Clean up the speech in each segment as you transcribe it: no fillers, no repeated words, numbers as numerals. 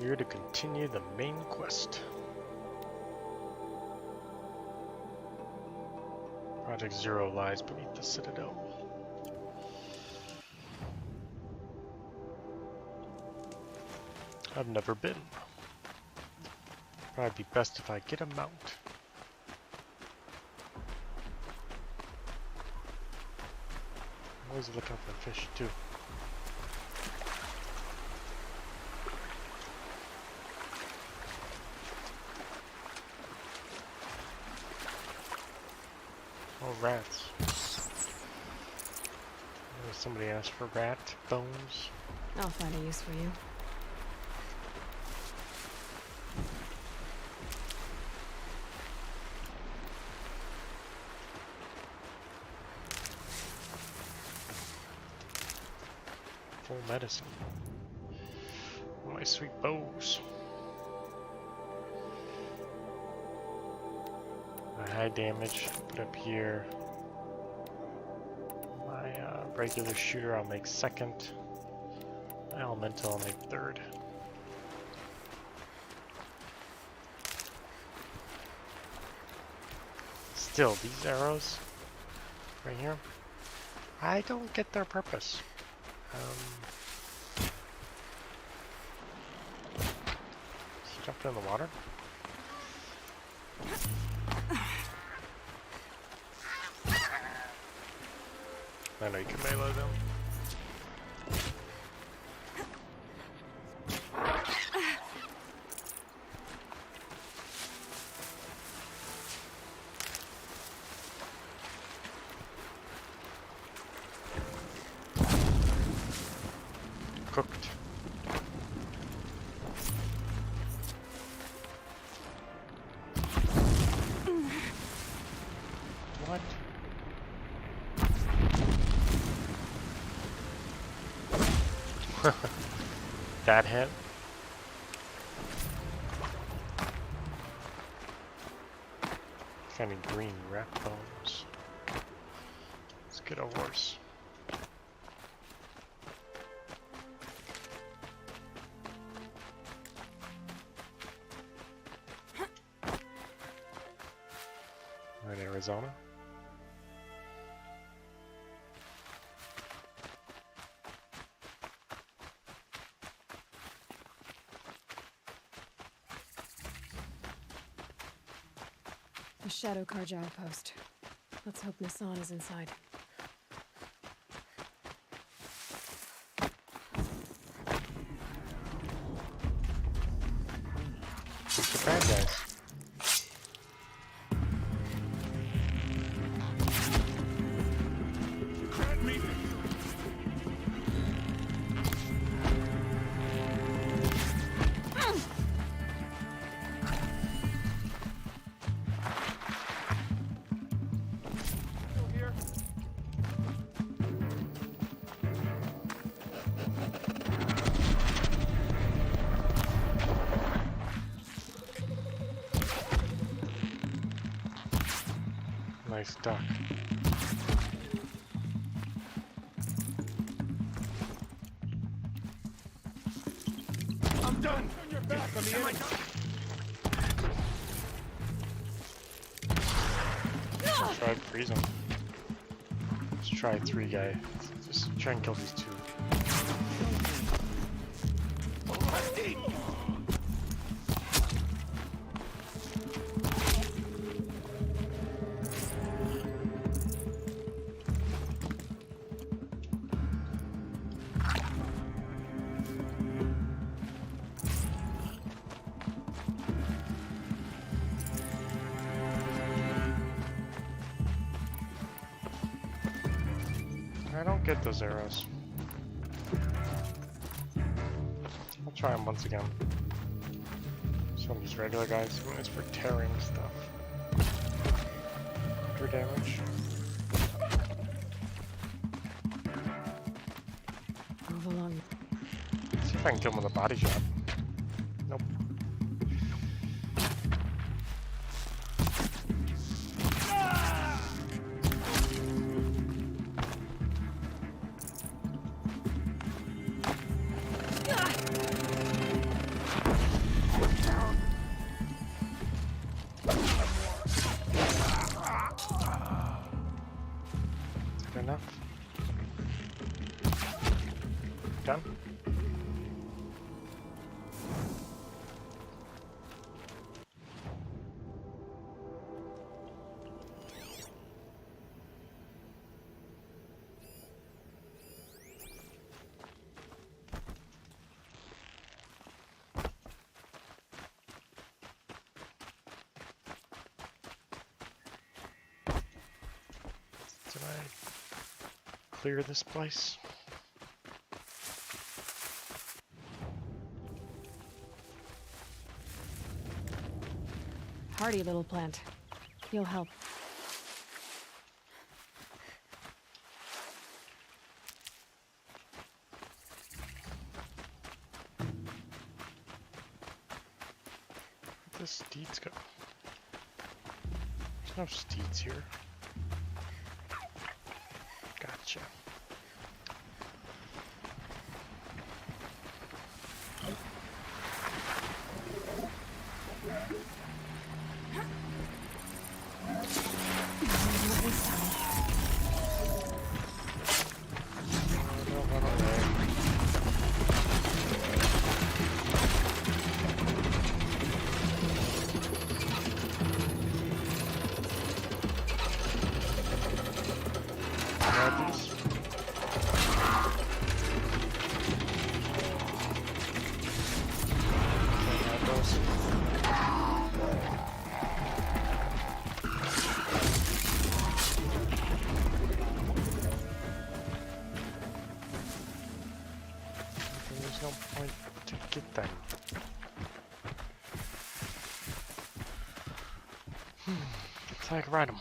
Here to continue the main quest. Project Zero lies beneath the Citadel. I've never been. Probably be best if I get a mount. I'm always looking for fish too. Oh, rats. Somebody asked for rat bones. I'll find a use for you. Full medicine. Oh, my sweet bows. My high damage, put up here. My regular shooter I'll make second. My elemental I'll make third. Still, these arrows right here, I don't get their purpose. Just jumped in the water. I know you can melee them. Cooked. What? That hit? Kind of green rat bones. Let's get a horse. We're in Arizona. The Shadow Karja outpost. Let's hope Nassan is inside. Who's the bad guys? Nice duck. I'm done. Turn your back on the enemy. Try to freeze him. Let's try 3 guy. Just try and kill these 2. I don't get those arrows. I'll try them once again. Some of these regular guys, one is for tearing stuff. For damage. Move along. See if I can kill him with a body shot. Nope. done? Did I clear this place? Hardy little plant. You'll help. Where'd the steeds go? There's no steeds here. Gotcha. No, run away. Grab these. Grab those. There's no point to get them. It's like ride them.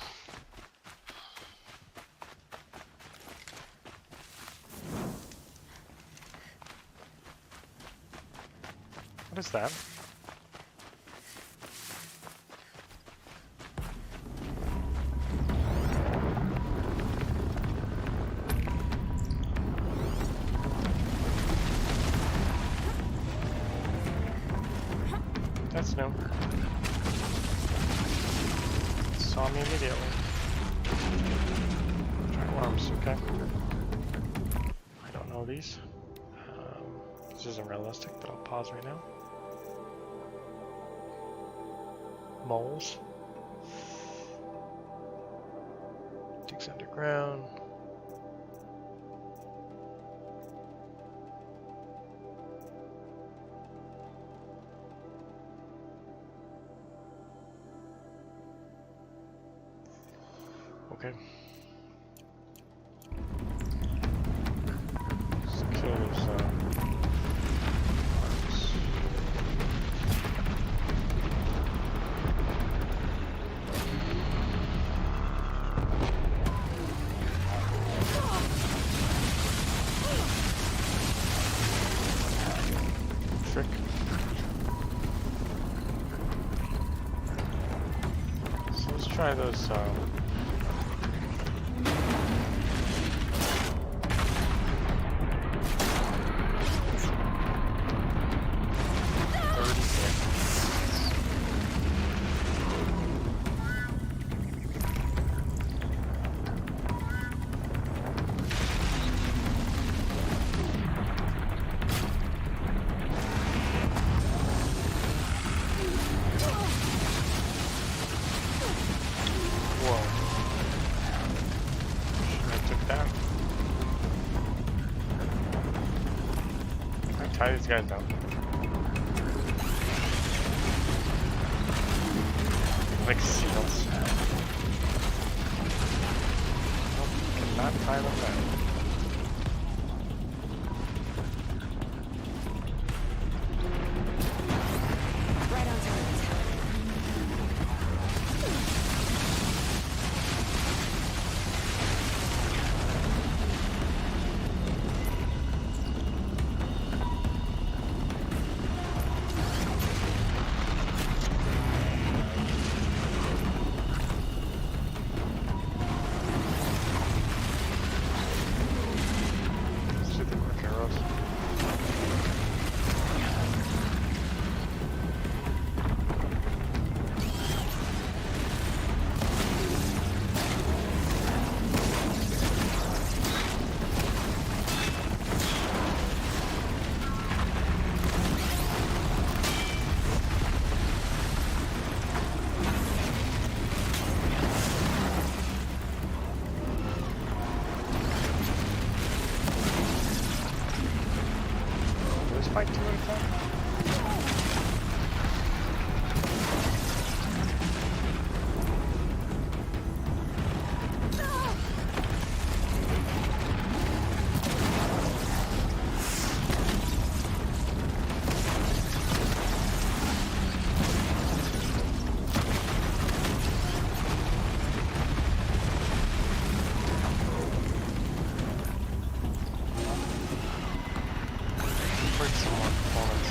What is that? That's new. Saw me immediately. Giant worms, okay. I don't know these. This isn't realistic, but I'll pause right now. Moles. Digs underground. Okay. Let's kill those worms. Trick. So let's try those tie these guys down. Like seals. Nope, cannot tie them down. Right on target. fight two at a time? Where's some more components?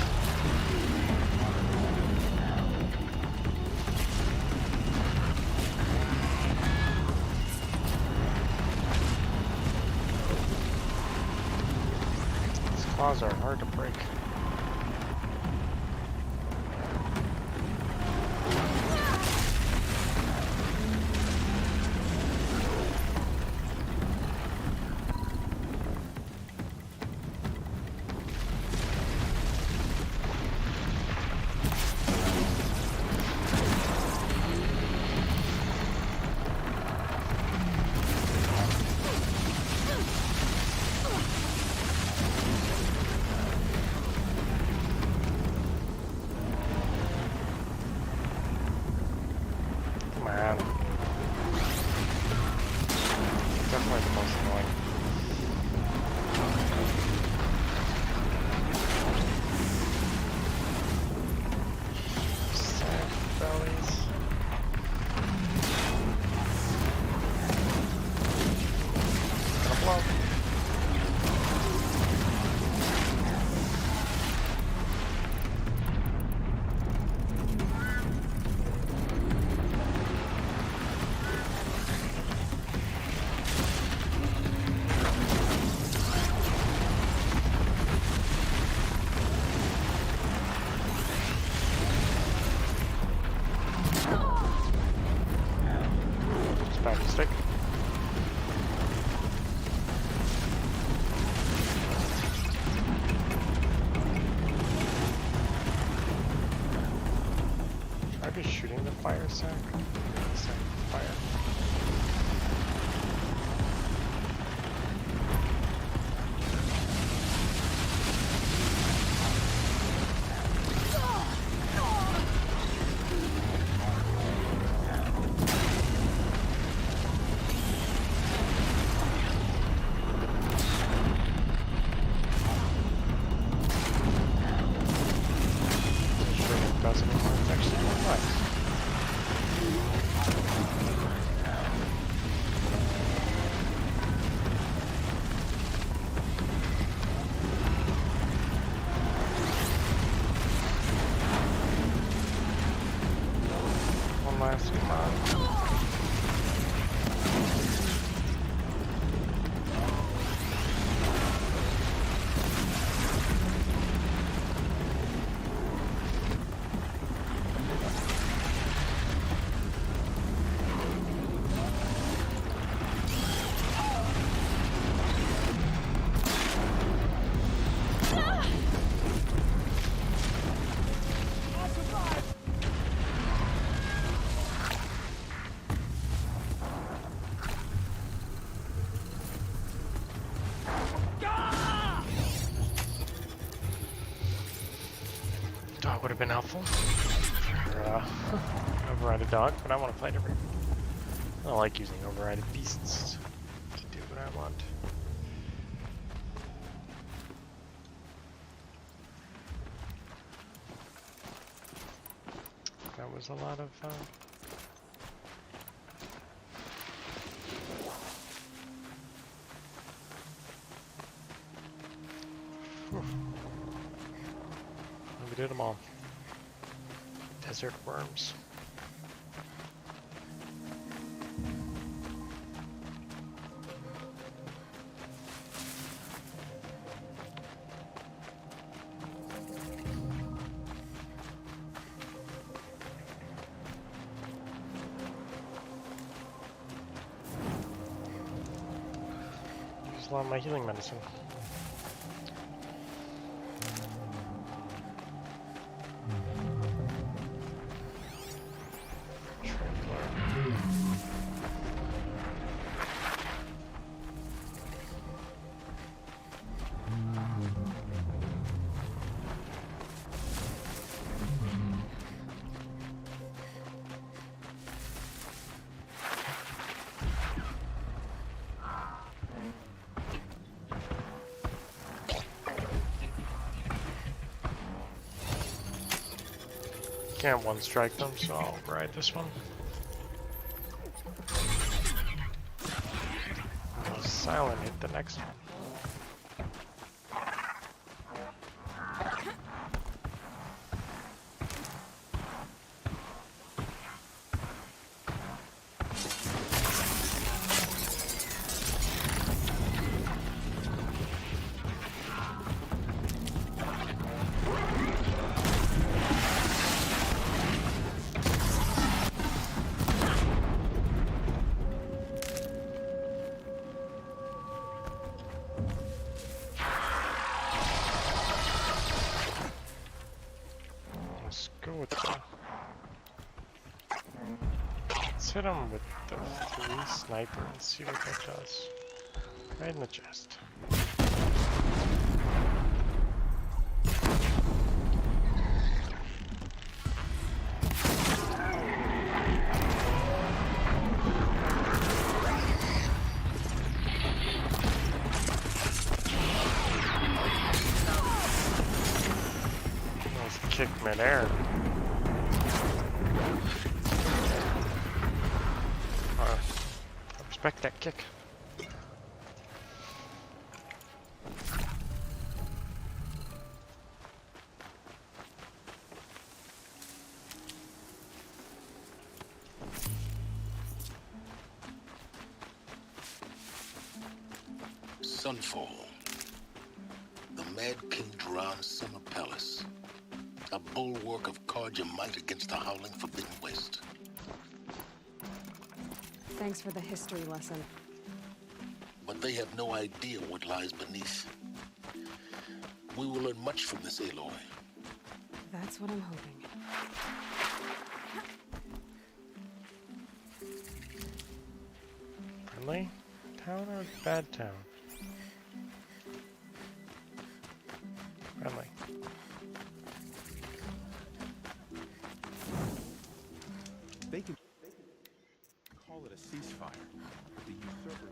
These claws are hard to break. Come on. Definitely the most annoying. Sand bellies. Gonna blow. It's bad mistake. Try just shooting the fire sack. Sack fire. Sure it does anymore. It's actually more nice. One last command. Dog would have been helpful. Or, override a dog, but I want to fight every. I don't like using overrided beasts to do what I want. That was a lot of. Whew. We did them all. Desert worms. Use a lot of my healing medicine. can't one strike them, so I'll ride this one. And I'll silent hit the next one. Let's go with the... Let's hit him with the 3 sniper and see what that does. Right in the chest. Nice kick midair. Respect that kick. Sunfall. The Mad King Duran's summer palace. A bulwark of Carja might against the howling Forbidden West. Thanks for the history lesson. But they have no idea what lies beneath. We will learn much from this Aloy. That's what I'm hoping. Friendly town or bad town? Friendly. They can call it a ceasefire. The usurper.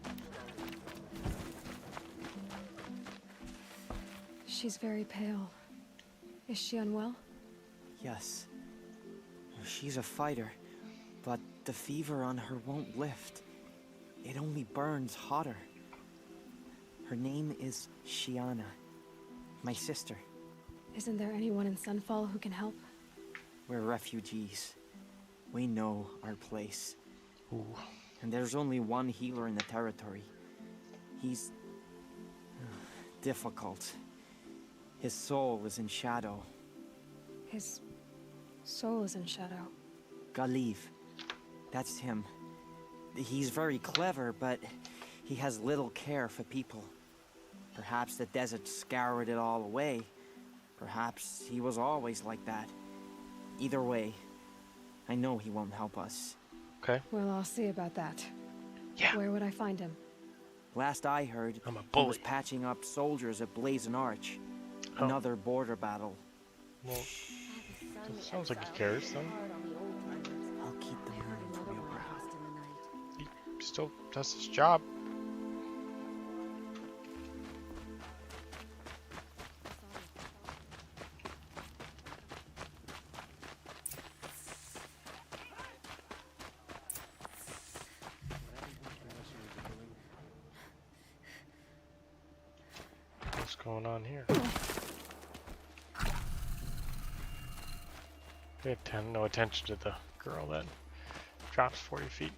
She's very pale. Is she unwell? Yes. She's a fighter, but the fever on her won't lift. It only burns hotter. Her name is Shiana, my sister. Isn't there anyone in Sunfall who can help? We're refugees. We know our place. Ooh. And there's only one healer in the territory. He's... difficult. His soul is in shadow. His soul is in shadow. Galiv. That's him. He's very clever, but he has little care for people. Perhaps the desert scoured it all away. Perhaps he was always like that. Either way, I know he won't help us. Okay. Well, I'll see about that. Yeah. Where would I find him? Last I heard, I'm a he bully. was patching up soldiers at Blazon Arch. Oh. Another border battle. Well, it sounds like he cares then. I'll keep the moon from your brow. He still does his job. What's going on here? Pay no attention to the girl that drops 40 feet,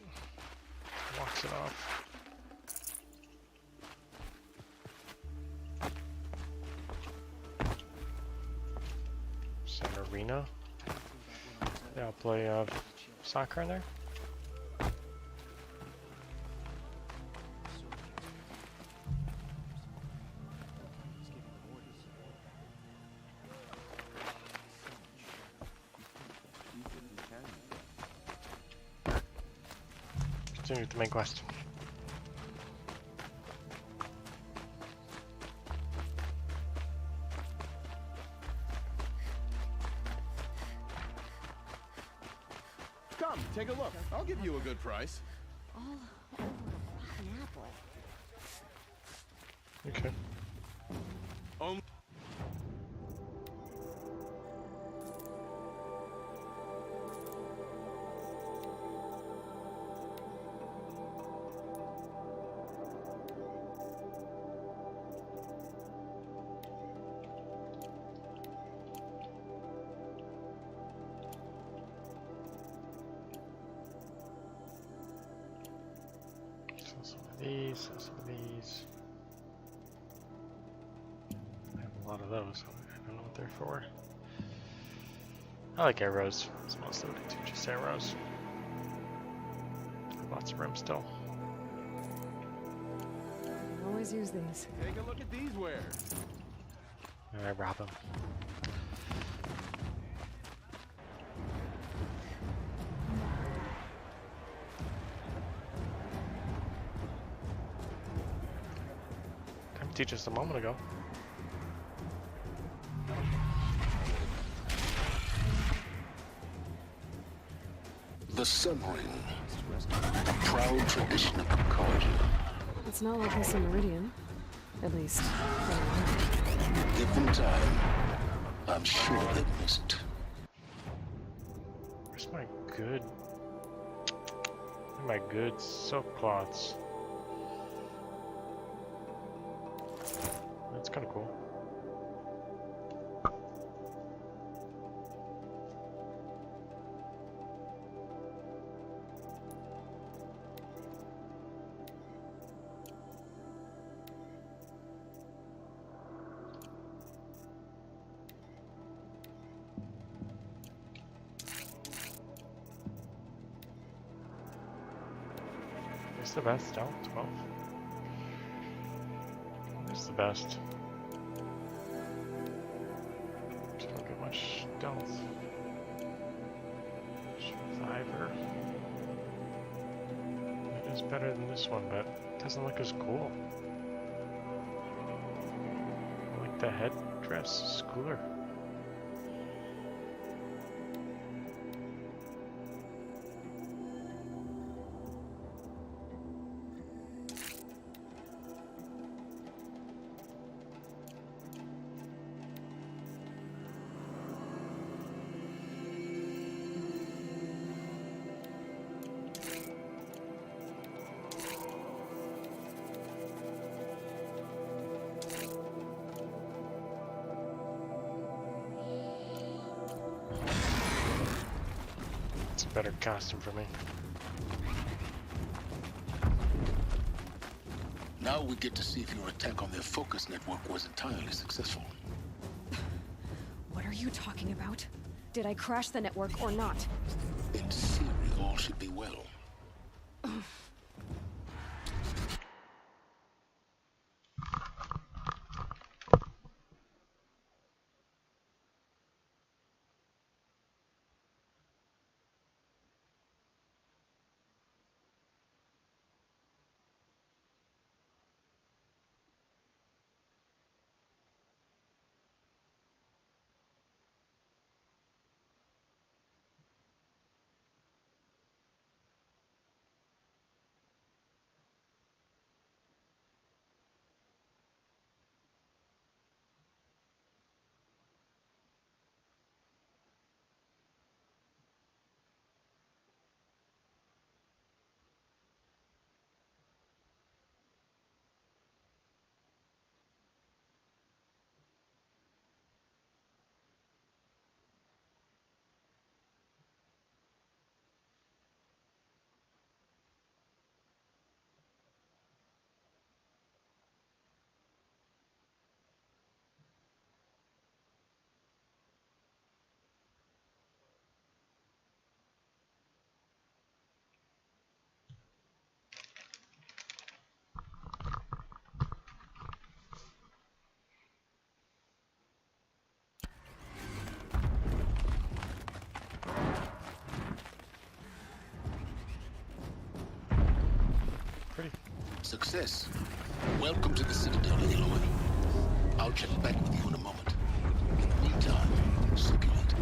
walks it off. Center arena. Yeah, I'll play soccer in there. Continue with the main quest. Come, take a look. I'll give you a good price. All over a rotten apple. Okay. Only these, have some of these. I have a lot of those, so I don't know what they're for. I like arrows. It's mostly what it teaches arrows. Lots of room still. Always use these. Take a look at these wares. And I rob them. Time to teach us a moment ago. The Sun Ring, a proud tradition of Carja. It's not like this in Meridian. At least, for now. Give them time. I'm sure they've missed. Where's my good? My good silk cloths. That's kind of cool. What's the best? Stealth? 12? What's the best? Just don't get much stealth. Survivor. It is better than this one, but it doesn't look as cool. I like the headdress. It's cooler. Better costume for me. Now we get to see if your attack on their focus network was entirely successful. What are you talking about? Did I crash the network or not? In theory, all should be well. Pretty. Success. Welcome to the Citadel, Aloy. I'll check back with you in a moment. In the meantime, circulate.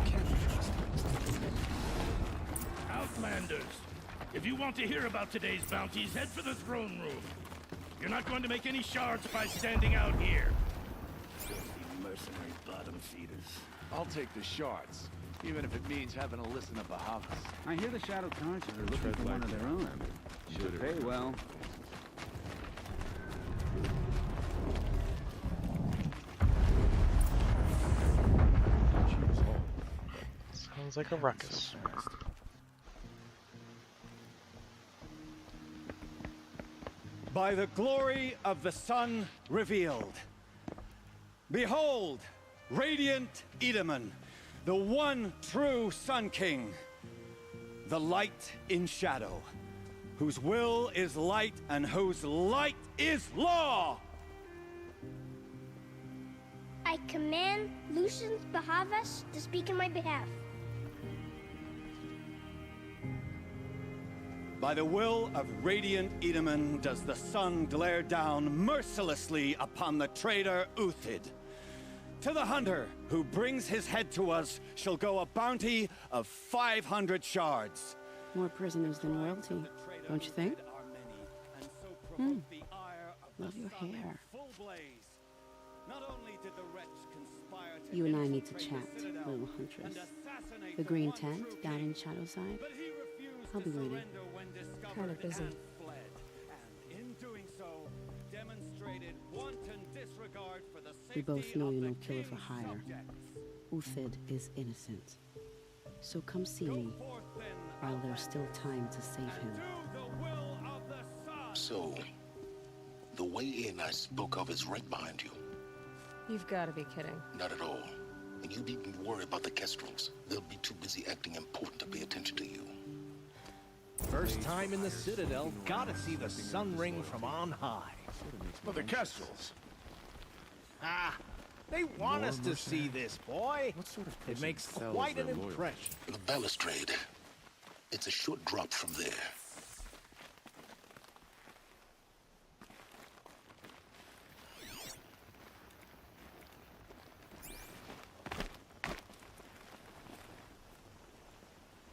Outlanders, if you want to hear about today's bounties, head for the throne room. You're not going to make any shards by standing out here. Filthy mercenary bottom feeders. I'll take the shards, even if it means having to listen to Bahavas. I hear the Shadow Carja are looking for one of their own. Should pay well. Sounds like a ruckus. By the glory of the sun revealed. Behold, radiant Edaman, the one true Sun King. The light in shadow, whose will is light and whose light is law! I command Lucius Bahavas to speak in my behalf. By the will of radiant Edaman does the sun glare down mercilessly upon the traitor Uthid. To the hunter who brings his head to us shall go a bounty of 500 shards. More prisoners than royalty, don't you think? Love your hair. You and I need to chat, little huntress. The green tent down in Shadowside. I'll be waiting. Kind of busy. We both know you're no killer for hire. Uthid is innocent. So come see me, while there's still time to save him. So, the way in I spoke of is right behind you. You've got to be kidding. Not at all. And you needn't worry about the Kestrels. They'll be too busy acting important to pay attention to you. First time in the Citadel, gotta see the sun ring from on high. Well, the Kestrels. Ah, they want us to see this, boy. It makes quite an impression. The balustrade. It's a short drop from there.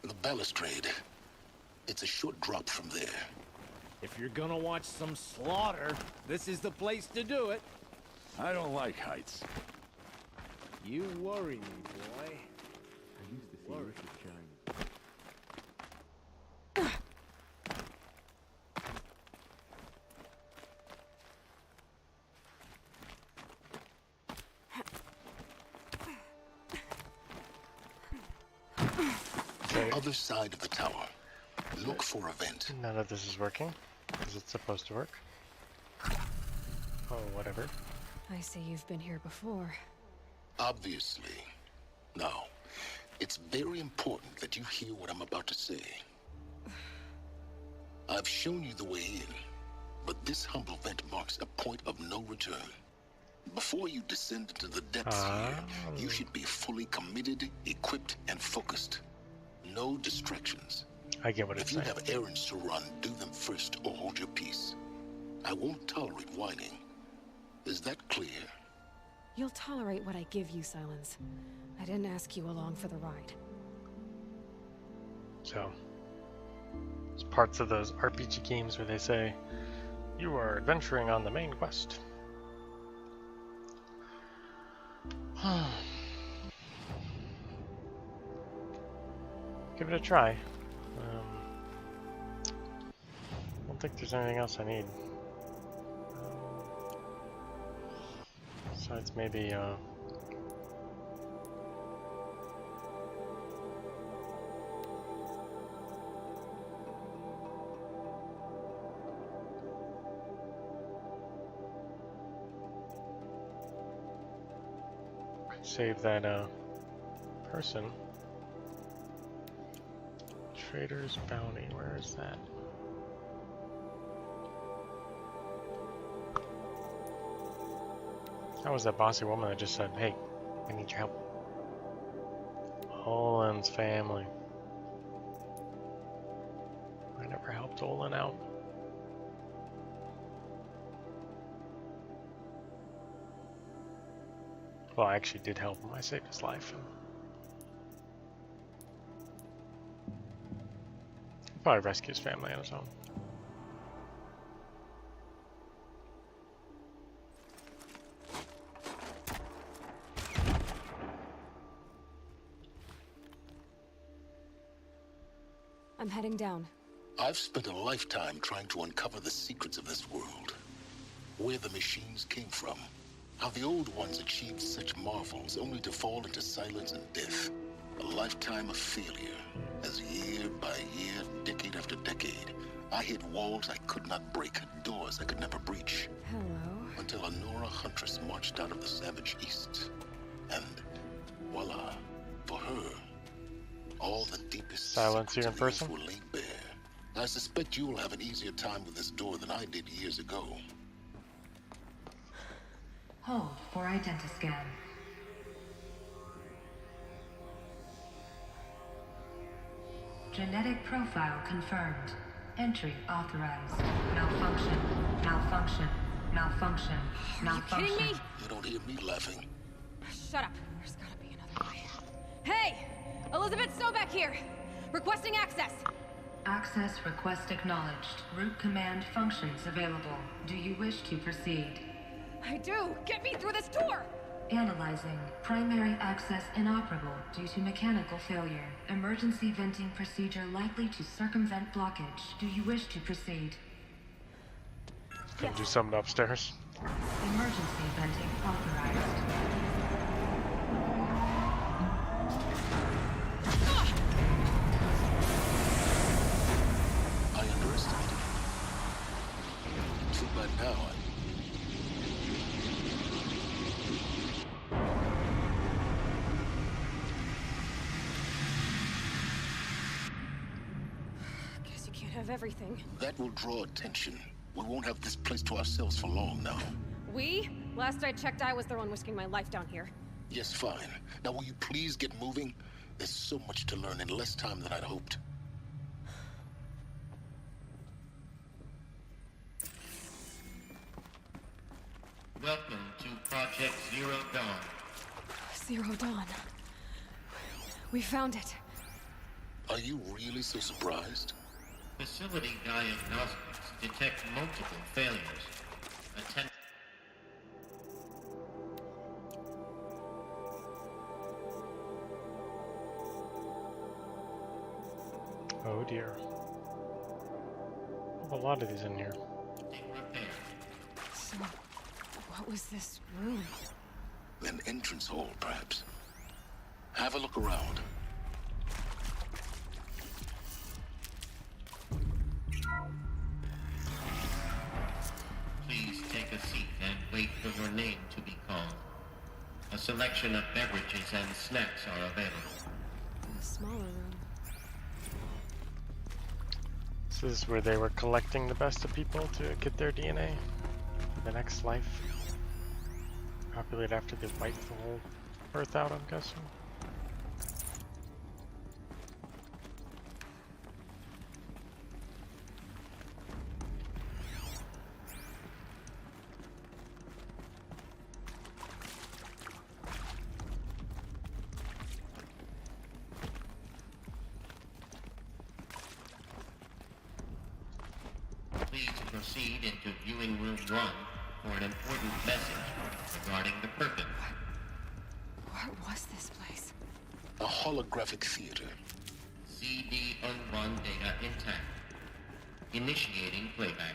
The balustrade. It's a short drop from there. If you're gonna watch some slaughter, this is the place to do it. I don't like heights. You worry me, boy. I used to see Richard carrying. Other side of the tower. Look for a vent. None of this is working. Is it supposed to work? Oh, whatever. I see you've been here before. Obviously. Now, it's very important that you hear what I'm about to say. I've shown you the way in, but this humble vent marks a point of no return. Before you descend into the depths here, you should be fully committed, equipped, and focused. No distractions. I get what it's saying. If you have errands to run, do them first or hold your peace. I won't tolerate whining. Is that clear? You'll tolerate what I give you, Silence. I didn't ask you along for the ride. So, it's parts of those RPG games where they say, you are adventuring on the main quest. Give it a try. I don't think there's anything else I need. Besides maybe, save that, person. Trader's Bounty, where is that? That was that bossy woman that just said, hey, I need your help. Olin's family. I never helped Olin out. Well, I actually did help him. I saved his life. Probably rescue his family on his own. I'm heading down. I've spent a lifetime trying to uncover the secrets of this world. Where the machines came from. How the old ones achieved such marvels only to fall into silence and death. A lifetime of failure. as year by year, decade after decade, I hit walls I could not break, doors I could never breach. Hello. Until a Nora huntress marched out of the savage east. And voila, for her, all the deepest Silence here in secrets of person? youth were laid bare. I suspect you will have an easier time with this door than I did years ago. Hold for identiscan. Genetic profile confirmed. Entry authorized. Malfunction. Malfunction. Malfunction. Malfunction. Are you kidding me? You don't hear me laughing. Shut up. There's gotta be another way. Hey! Elizabeth Sobeck here! Requesting access! Access request acknowledged. Root command functions available. Do you wish to proceed? I do! Get me through this door! Analyzing. Primary access inoperable due to mechanical failure. Emergency venting procedure likely to circumvent blockage. Do you wish to proceed? Can do something upstairs. Emergency venting authorized. I underestimated you. Too bad now. Guess you can't have everything. That will draw attention. We won't have this place to ourselves for long now. We? Last I checked, I was the one risking my life down here. Yes, fine. Now will you please get moving? There's so much to learn in less time than I'd hoped. Welcome to Project Zero Dawn. Zero Dawn. We found it. Are you really so surprised? Facility diagnostics detect multiple failures. Attend. Oh dear. A lot of these in here. So, what was this room? An entrance hall, perhaps. Have a look around. Please take a seat and wait for your name to be called. A selection of beverages and snacks are available. A smaller room. This is where they were collecting the best of people to get their DNA for the next life. Populate after they wipe the whole Earth out, I'm guessing. Please proceed into viewing room 1 for an important message regarding the purpose. What was this place? A holographic theater. CD-01 data intact. Initiating playback.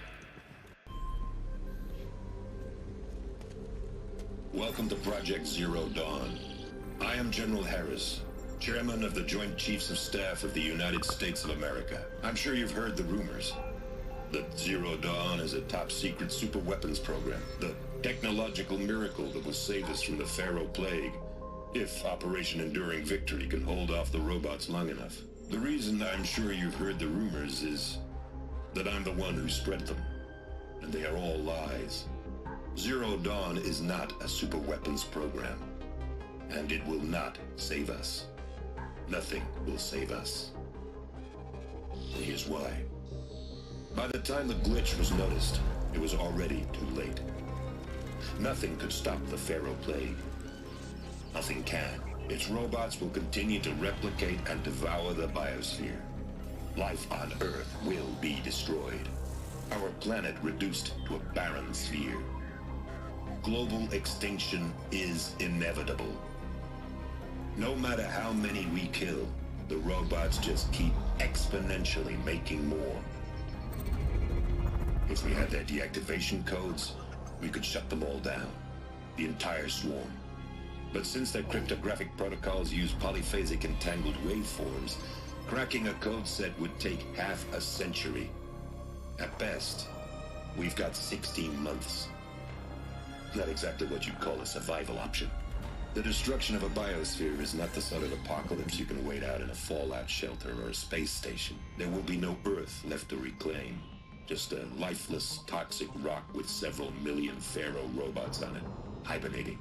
Welcome to Project Zero Dawn. I am General Harris, Chairman of the Joint Chiefs of Staff of the United States of America. I'm sure you've heard the rumors that Zero Dawn is a top-secret super-weapons program, the technological miracle that will save us from the Pharaoh Plague, if Operation Enduring Victory can hold off the robots long enough. The reason I'm sure you've heard the rumors is that I'm the one who spread them, and they are all lies. Zero Dawn is not a super-weapons program, and it will not save us. Nothing will save us. And here's why. By the time the glitch was noticed, it was already too late. Nothing could stop the Pharaoh Plague. Nothing can. Its robots will continue to replicate and devour the biosphere. Life on Earth will be destroyed. Our planet reduced to a barren sphere. Global extinction is inevitable. No matter how many we kill, the robots just keep exponentially making more. If we had their deactivation codes, we could shut them all down. The entire swarm. But since their cryptographic protocols use polyphasic entangled waveforms, Cracking a code set would take half a century. At best, we've got 16 months. Not exactly what you'd call a survival option. The destruction of a biosphere is not the sort of apocalypse you can wait out in a fallout shelter or a space station. There will be no Earth left to reclaim. Just a lifeless, toxic rock with several million Pharaoh robots on it, hibernating,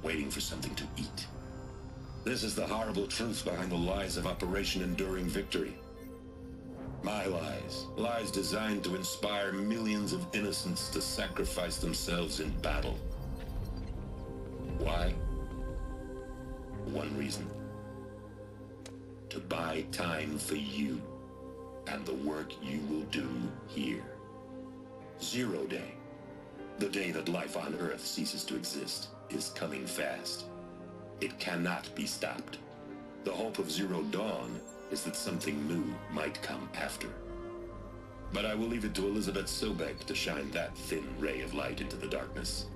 waiting for something to eat. This is the horrible truth behind the lies of Operation Enduring Victory. My lies. Lies designed to inspire millions of innocents to sacrifice themselves in battle. Why? One reason. To buy time for you and the work you will do here. Zero Day, the day that life on Earth ceases to exist, is coming fast. It cannot be stopped. The hope of Zero Dawn is that something new might come after. But I will leave it to Elizabeth Sobek to shine that thin ray of light into the darkness.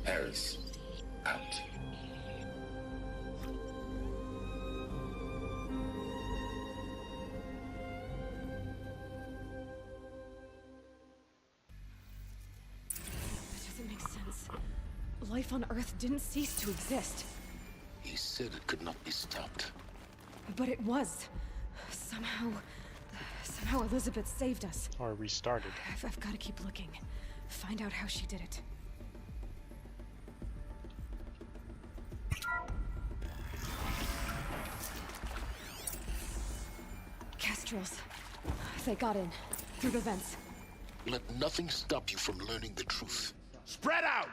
Harris, out. That doesn't make sense. Life on Earth didn't cease to exist. He said it could not be stopped. But it was. Somehow Elizabeth saved us. Or restarted. I've got to keep looking. Find out how she did it. Kestrels. They got in. Through the vents. Let nothing stop you from learning the truth. Spread out!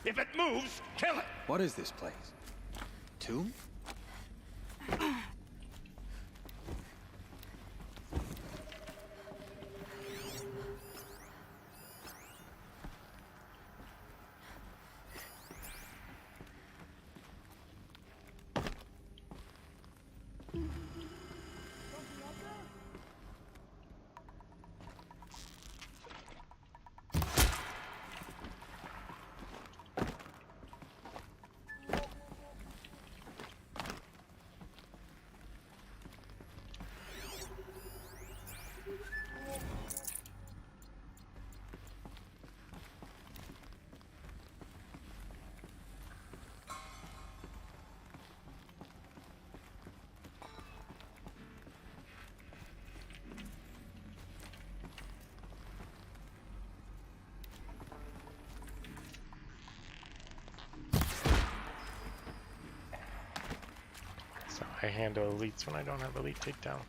If it moves, kill it! What is this place? Tomb? So I handle elites when I don't have elite takedown.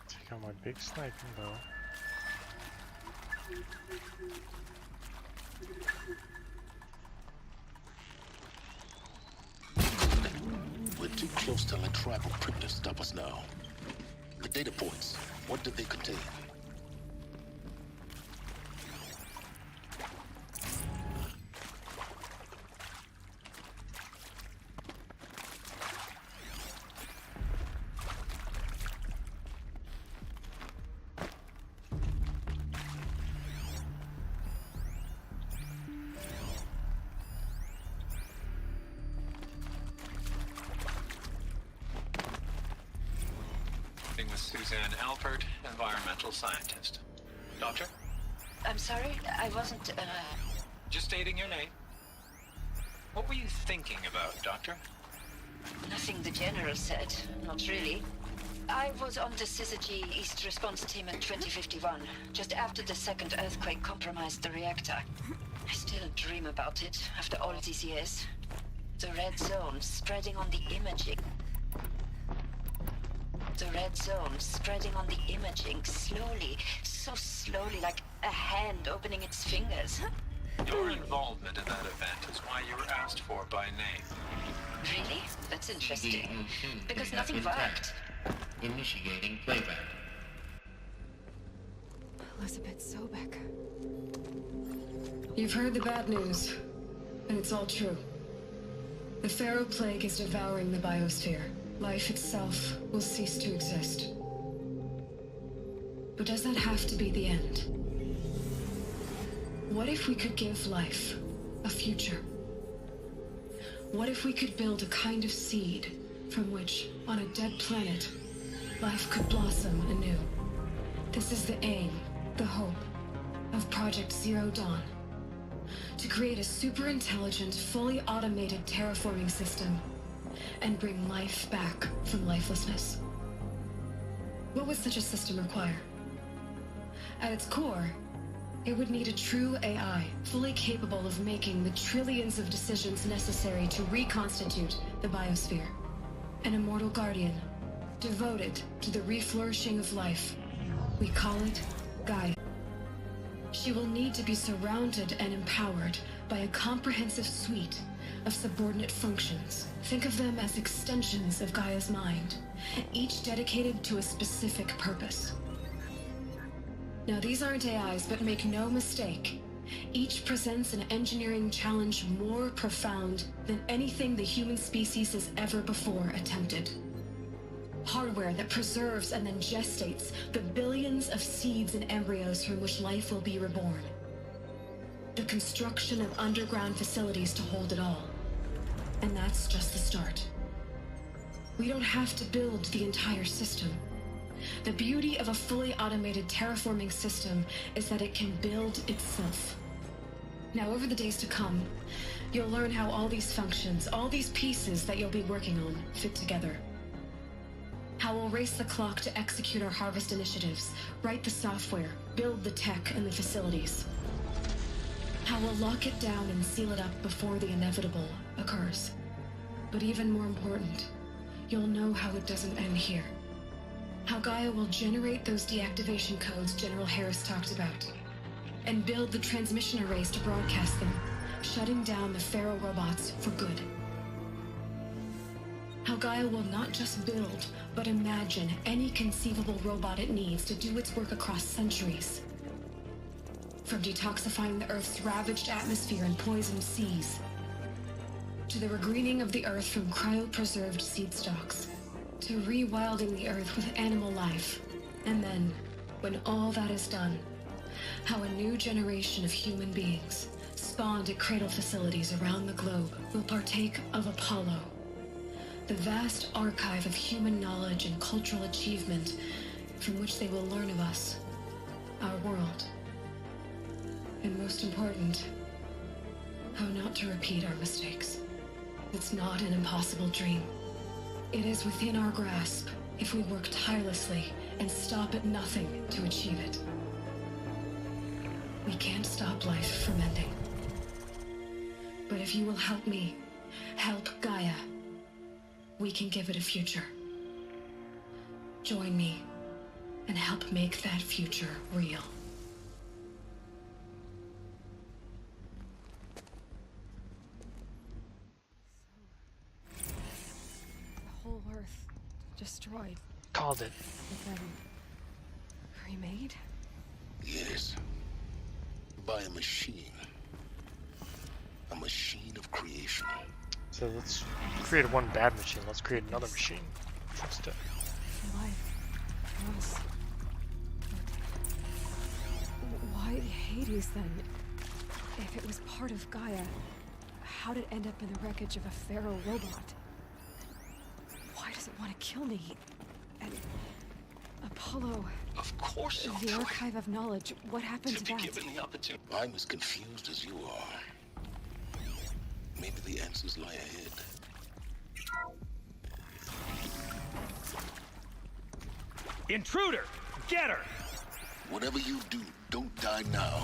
Take out my big sniping bow. We're too close to let tribal primitives stop us now. The data points, what did they contain? With Suzanne Alpert, environmental scientist. Doctor? I'm sorry, I wasn't, Just stating your name. What were you thinking about, Doctor? Nothing the General said, not really. I was on the Syzygy East response team in 2051, just after the second earthquake compromised the reactor. I still dream about it, after all these years. The red zone spreading on the imaging. The red zone spreading on the imaging, slowly, so slowly, like a hand opening its fingers. Your involvement in that event is why you were asked for by name. Really? That's interesting. Because nothing worked. Initiating playback. Elizabeth Sobek. You've heard the bad news, and it's all true. The Pharaoh Plague is devouring the biosphere. Life itself will cease to exist. But does that have to be the end? What if we could give life a future? What if we could build a kind of seed from which, on a dead planet, life could blossom anew? This is the aim, the hope, of Project Zero Dawn. To create a super-intelligent, fully automated terraforming system and bring life back from lifelessness. What would such a system require? At its core, it would need a true AI, fully capable of making the trillions of decisions necessary to reconstitute the biosphere. An immortal guardian, devoted to the reflourishing of life. We call it Gaia. She will need to be surrounded and empowered by a comprehensive suite of subordinate functions. Think of them as extensions of Gaia's mind, each dedicated to a specific purpose. Now, these aren't AIs, but make no mistake, each presents an engineering challenge more profound than anything the human species has ever before attempted. Hardware that preserves and then gestates the billions of seeds and embryos from which life will be reborn. The construction of underground facilities to hold it all. And that's just the start. We don't have to build the entire system. The beauty of a fully automated terraforming system is that it can build itself. Now, over the days to come, you'll learn how all these functions, all these pieces that you'll be working on, fit together. How we'll race the clock to execute our harvest initiatives, write the software, build the tech and the facilities. How we'll lock it down and seal it up before the inevitable occurs. But even more important, you'll know how it doesn't end here. How Gaia will generate those deactivation codes General Harris talked about, and build the transmission arrays to broadcast them, shutting down the Pharaoh robots for good. How Gaia will not just build, but imagine any conceivable robot it needs to do its work across centuries. From detoxifying the Earth's ravaged atmosphere and poisoned seas, to the regreening of the Earth from cryopreserved seed stalks, to rewilding the Earth with animal life. And then, when all that is done, how a new generation of human beings, spawned at cradle facilities around the globe, will partake of Apollo, the vast archive of human knowledge and cultural achievement from which they will learn of us, our world. And most important, how not to repeat our mistakes. It's not an impossible dream. It is within our grasp if we work tirelessly and stop at nothing to achieve it. We can't stop life from ending. But if you will help me, help Gaia, we can give it a future. Join me and help make that future real. The whole Earth destroyed. Called it. And then remade? Yes. By a machine. A machine of creation. So let's create one bad machine. Let's create another machine. Trust it. Life was. Why Hades then? If it was part of Gaia, how did it end up in the wreckage of a Pharaoh robot? Why does it want to kill me? And Apollo. Of course you'll The do it. archive of knowledge. What happened to To be that? given the opportunity. I'm as confused as you are. Maybe the answers lie ahead. Intruder! Get her! Whatever you do, don't die now.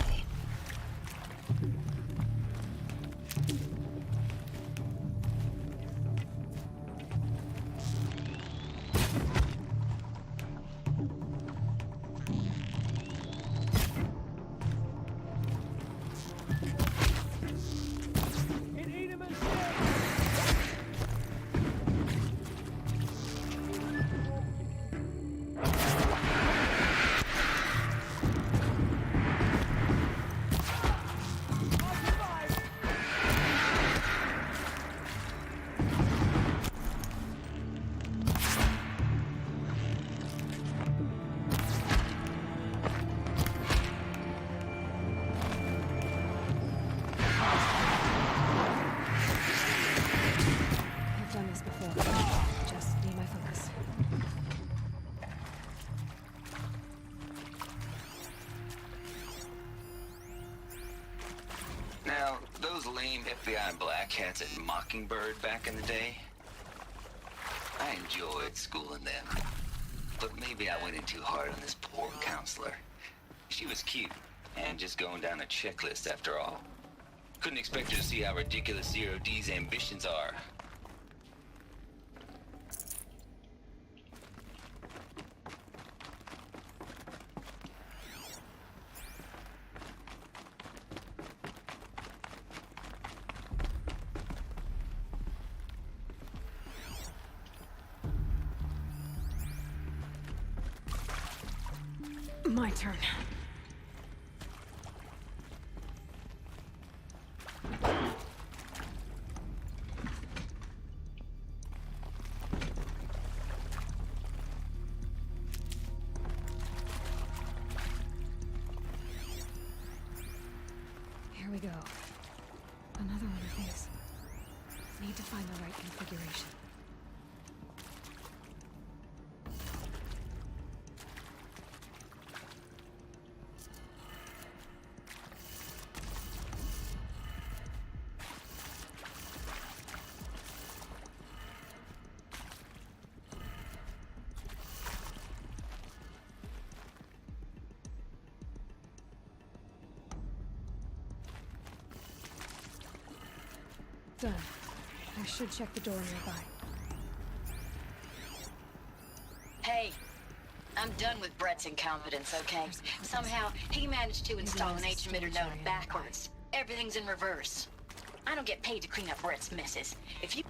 Those lame FBI black hats at Mockingbird back in the day? I enjoyed schooling them. But maybe I went in too hard on this poor counselor. She was cute, and just going down a checklist after all. Couldn't expect her to see how ridiculous Zero D's ambitions are. My turn. Here we go. Another one of these. Need to find the right configuration. Done. I should check the door nearby. Hey, I'm done with Brett's incompetence, okay? Somehow, he managed to install an H-emitter node backwards. Everything's in reverse. I don't get paid to clean up Brett's messes. If you...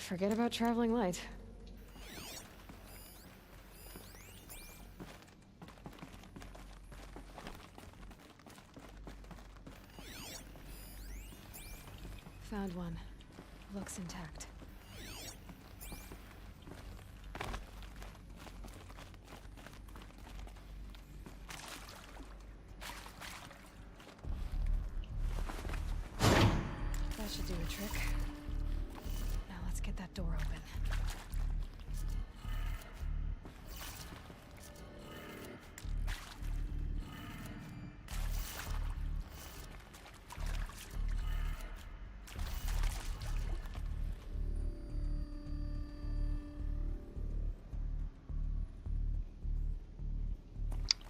Forget about traveling light. Found one. Looks intact. That should do a trick. Now let's get that door open.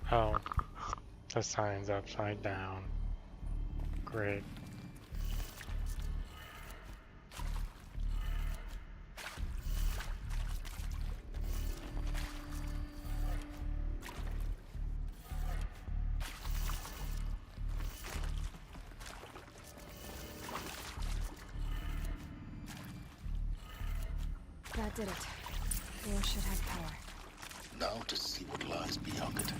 Oh, the sign's upside down. Great. That did it. Door should have power. Now to see what lies beyond it.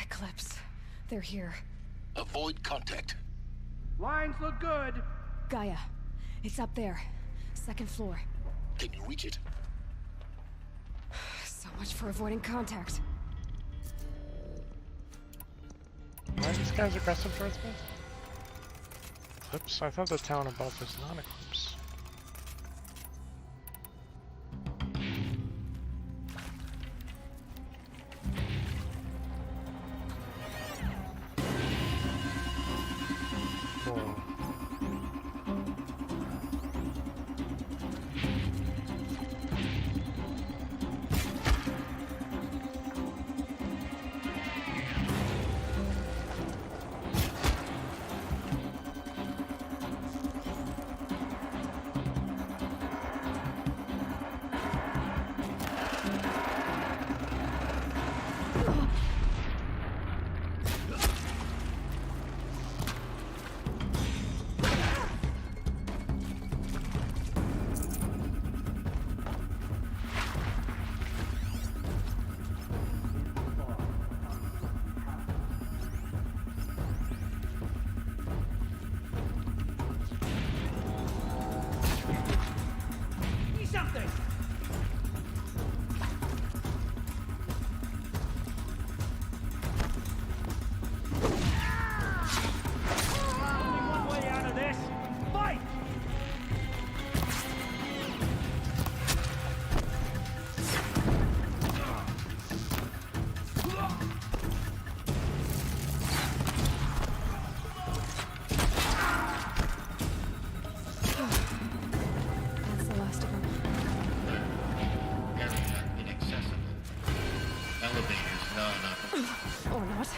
Eclipse. They're here. Avoid contact. Lines look good. Gaia. It's up there. Second floor. Can you reach it? So much for avoiding contact. Why are these guys aggressive towards me? Eclipse? I thought the town above was not Eclipse. Whoa. elevators, no. Or not.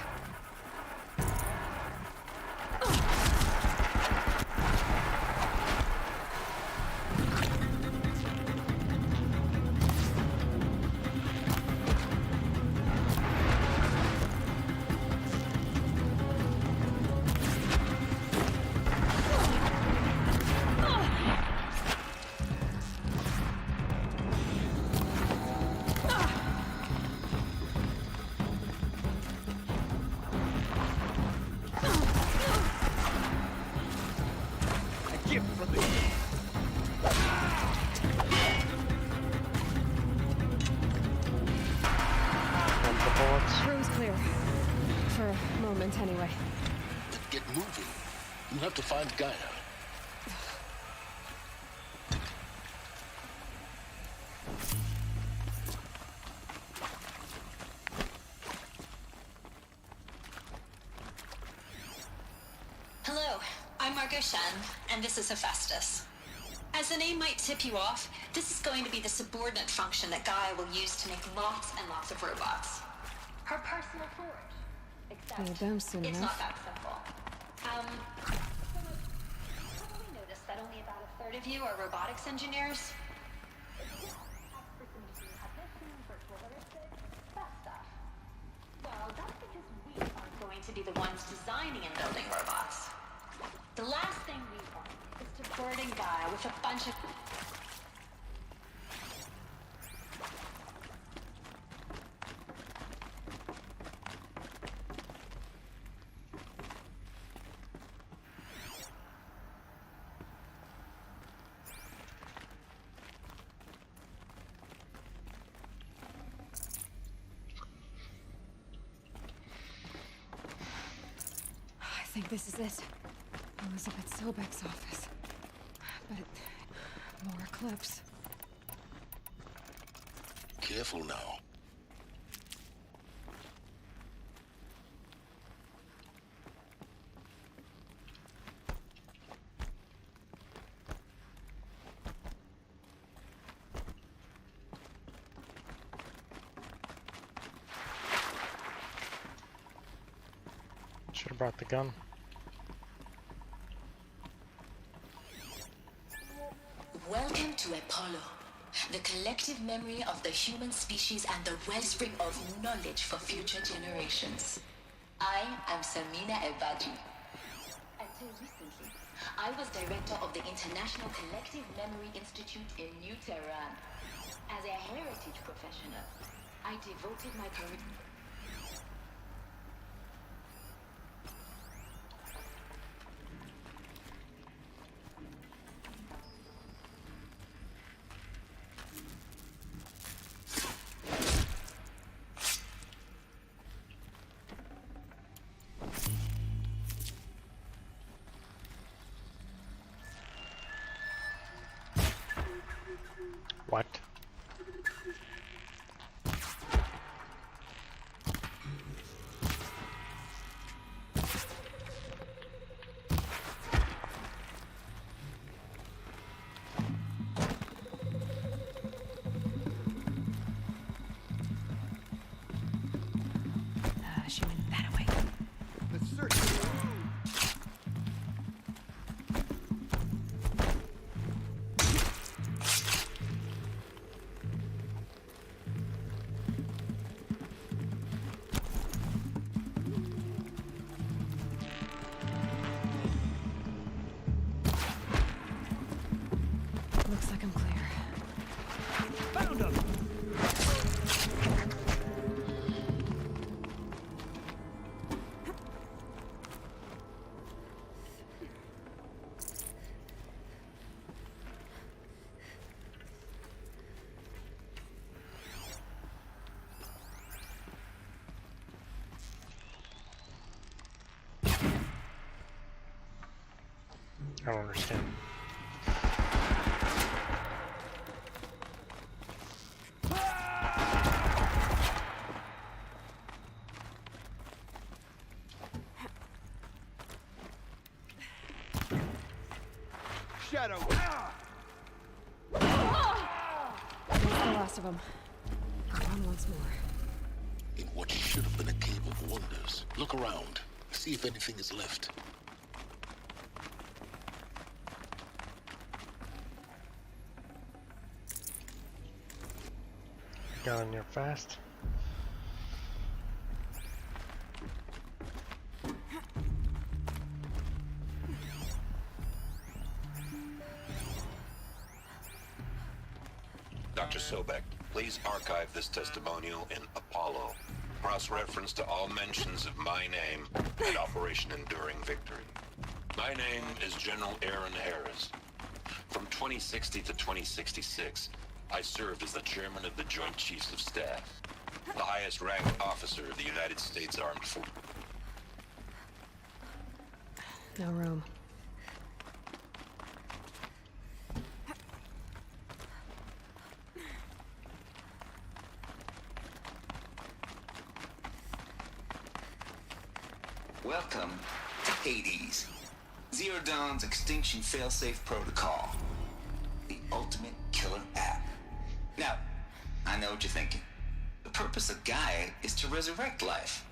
Room's clear. For a moment, anyway. Then get moving. You have to find Gaia. Hello, I'm Margot Shen, and this is Hephaestus. As the name might tip you off, this is going to be the subordinate function that Gaia will use to make lots and lots of robots. Her personal forge. Except Well, soon it's enough. not that simple. You probably noticed that only about a third of you are robotics engineers. Well, that's because we aren't going to be the ones designing and building robots. The last thing we want is to burden Gaia with a bunch of... I think this is it. Elizabeth Sobek's office. But more clips. Careful now. Should have brought the gun. Welcome to Apollo, the collective memory of the human species and the wellspring of knowledge for future generations. I am Samina Ebadi. Until recently, I was director of the International Collective Memory Institute in New Tehran. As a heritage professional, I devoted my career... What? She went that way. Let's search. Looks like I'm clear. Found him! I don't understand. Shadow! That's the last of them. On once more. in what should have been a cave of wonders. Look around. See if anything is left. Got in here fast. Dr. Sobek, please archive this testimonial in Apollo. Cross-reference to all mentions of my name and Operation Enduring Victory. My name is General Aaron Harris. From 2060 to 2066, I served as the chairman of the Joint Chiefs of Staff, the highest ranked officer of the United States Armed Forces. No room. Welcome to Hades, Zero Dawn's extinction failsafe protocol, the ultimate killer app. Now, I know what you're thinking. The purpose of Gaia is to resurrect life.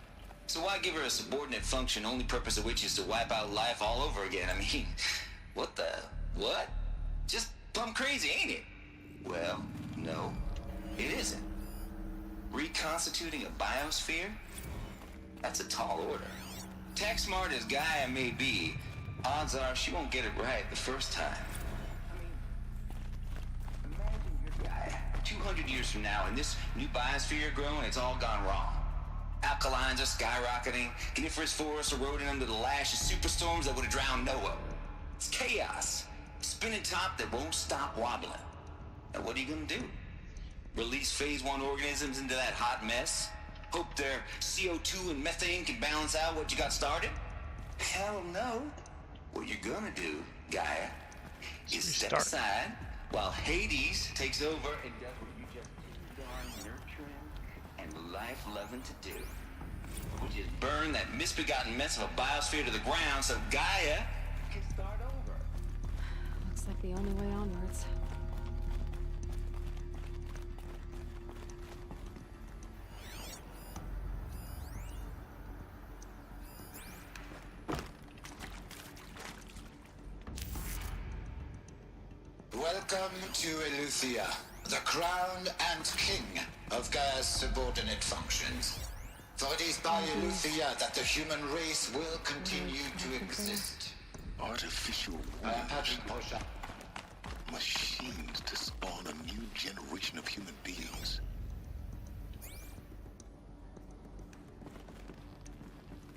So why give her a subordinate function, only purpose of which is to wipe out life all over again? I mean, what? Just plumb crazy, ain't it? Well, no, it isn't. Reconstituting a biosphere? That's a tall order. Tech smart as Gaia may be, odds are she won't get it right the first time. I mean, imagine you're Gaia 200 years from now, and this new biosphere growing, it's all gone wrong. Alkalines are skyrocketing, coniferous forests eroding under the lash of superstorms that would have drowned Noah. It's chaos, a spinning top that won't stop wobbling. Now what are you gonna do? Release phase 1 organisms into that hot mess? Hope their CO2 and methane can balance out what you got started? Hell no. What you're gonna do, Gaia, is step aside while Hades takes over and does what you just too darn nurturing and life-loving to do. Which is burn that misbegotten mess of a biosphere to the ground so Gaia can start over. Looks like the only way onwards. Welcome to Eleuthia, the crown and king of Gaia's subordinate functions. For it is by Eleuthia that the human race will continue to exist. Artificial worlds. Machines to spawn a new generation of human beings.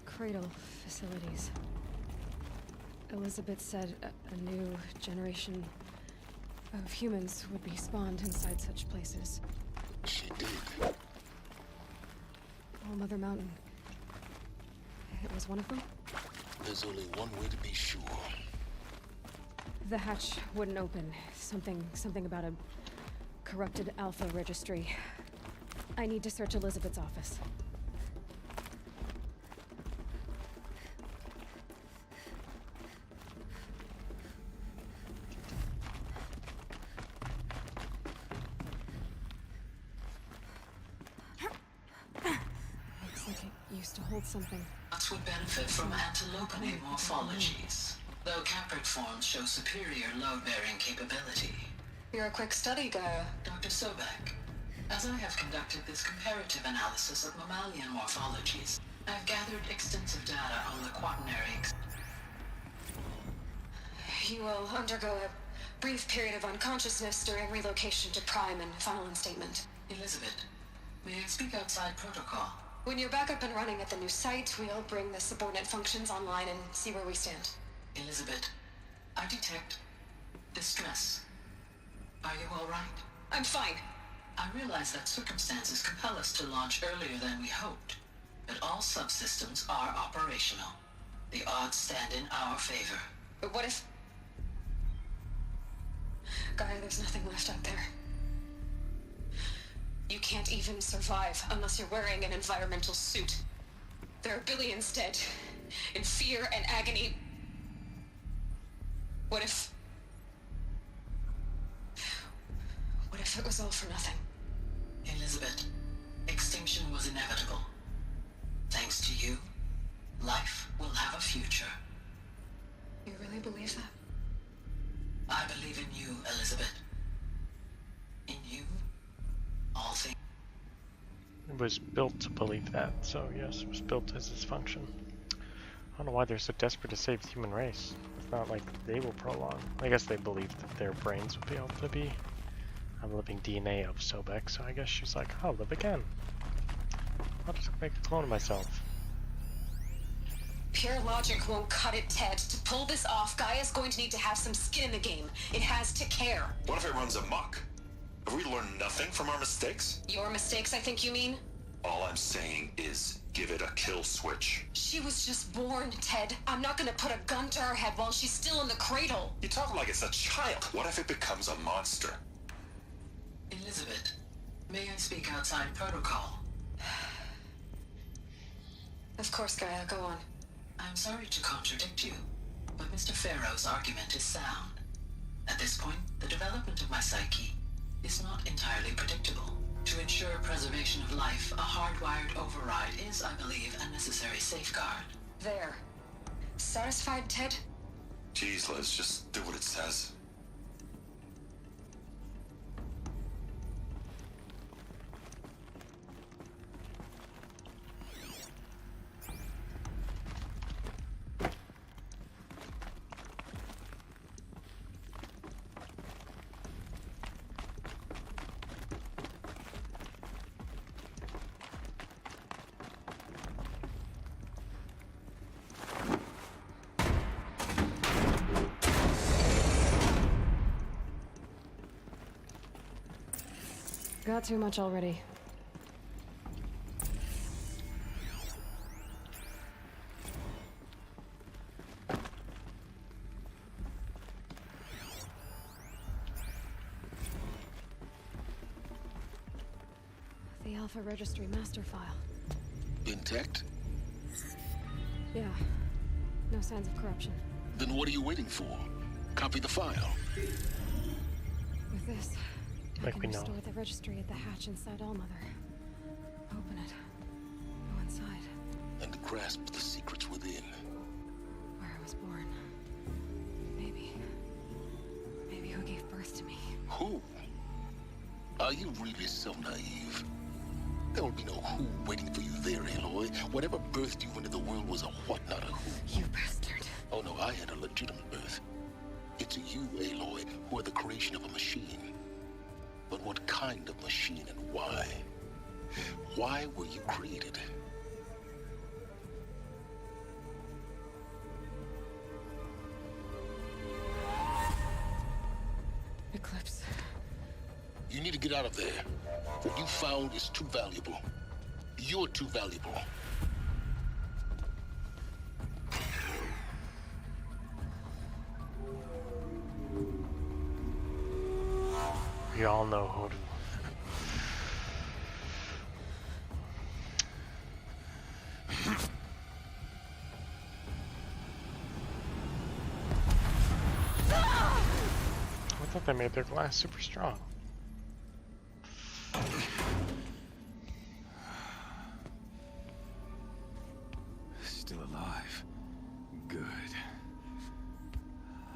Cradle facilities. Elizabeth said a new generation of humans would be spawned inside such places. She did. Oh, Mother Mountain. It was one of them? There's only one way to be sure. The hatch wouldn't open. Something about a corrupted Alpha registry. I need to search Elizabeth's office. To hold something. Nuts would benefit from antilopinate morphologies, though caprid forms show superior load-bearing capability. You're a quick study, Gaia. Dr. Sobek, as I have conducted this comparative analysis of mammalian morphologies, I've gathered extensive data on the quaternary. You will undergo a brief period of unconsciousness during relocation to Prime and final instatement. Elizabeth, may I speak outside protocol? When you're back up and running at the new site, we'll bring the subordinate functions online and see where we stand. Elizabeth, I detect distress. Are you all right? I'm fine. I realize that circumstances compel us to launch earlier than we hoped, but all subsystems are operational. The odds stand in our favor. But what if... Gaia, there's nothing left out there. You can't even survive unless you're wearing an environmental suit. There are billions dead, in fear and agony. What if it was all for nothing? Elizabeth, extinction will was inevitable. Thanks to you, life will have a future. You really believe that? I believe in you, Elizabeth. In you, all things. It was built to believe that, so yes, it was built as its function. I don't know why they're so desperate to save the human race. It's not like they will prolong. I guess they believed that their brains would be able to be a living DNA of Sobek, so I guess she's like, I'll live again. I'll just make a clone of myself. Pure logic won't cut it, Ted. To pull this off, Gaia's going to need to have some skin in the game. It has to care. What if it runs amok? Have we learned nothing from our mistakes? Your mistakes, I think you mean? All I'm saying is give it a kill switch. She was just born, Ted. I'm not gonna put a gun to her head while she's still in the cradle. You talk like it's a child. What if it becomes a monster? Elizabeth, may I speak outside protocol? Of course, Gaia, go on. I'm sorry to contradict you, but Mr. Farrow's argument is sound. At this point, the development of my psyche is not entirely predictable. To ensure preservation of life, a hardwired override is, I believe, a necessary safeguard. There. Satisfied, Ted? Jeez, Liz, just do what it says. Got too much already. The Alpha Registry master file. Intact? Yeah. No signs of corruption. Then what are you waiting for? Copy the file. With this, I Like can we know. restore the registry at the hatch inside Allmother. Open it. Go inside. And grasp the secrets within. Where I was born. Maybe who gave birth to me. Who? Are you really so naive? There will be no who waiting for you there, Aloy. Whatever birthed you into the world was a what, not a who. You bastard. Oh no, I had a legitimate birth. It's you, Aloy, who are the creation of a machine. But what kind of machine and why? Why were you created? Eclipse. You need to get out of there. What you found is too valuable. You're too valuable. We all know who to... I thought they made their glass super strong. Still alive. Good.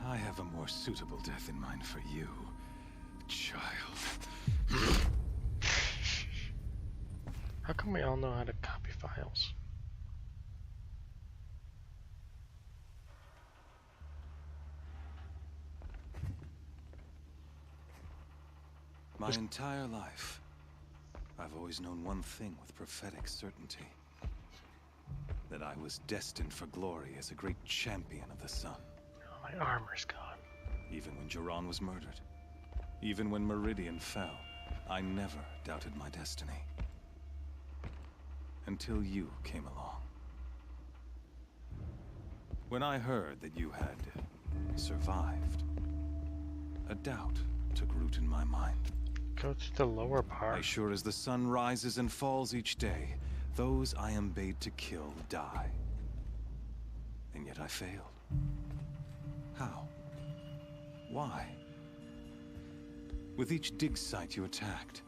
I have a more suitable death in mind for you, child. How come we all know how to copy files? My entire life, I've always known one thing with prophetic certainty. That I was destined for glory as a great champion of the sun. Oh, my armor's gone. Even when Jiran was murdered. Even when Meridian fell, I never doubted my destiny. Until you came along. When I heard that you had survived, a doubt took root in my mind. Go to the lower part. As sure as the sun rises and falls each day, those I am bade to kill die. And yet I failed. How? Why? With each dig site you attacked,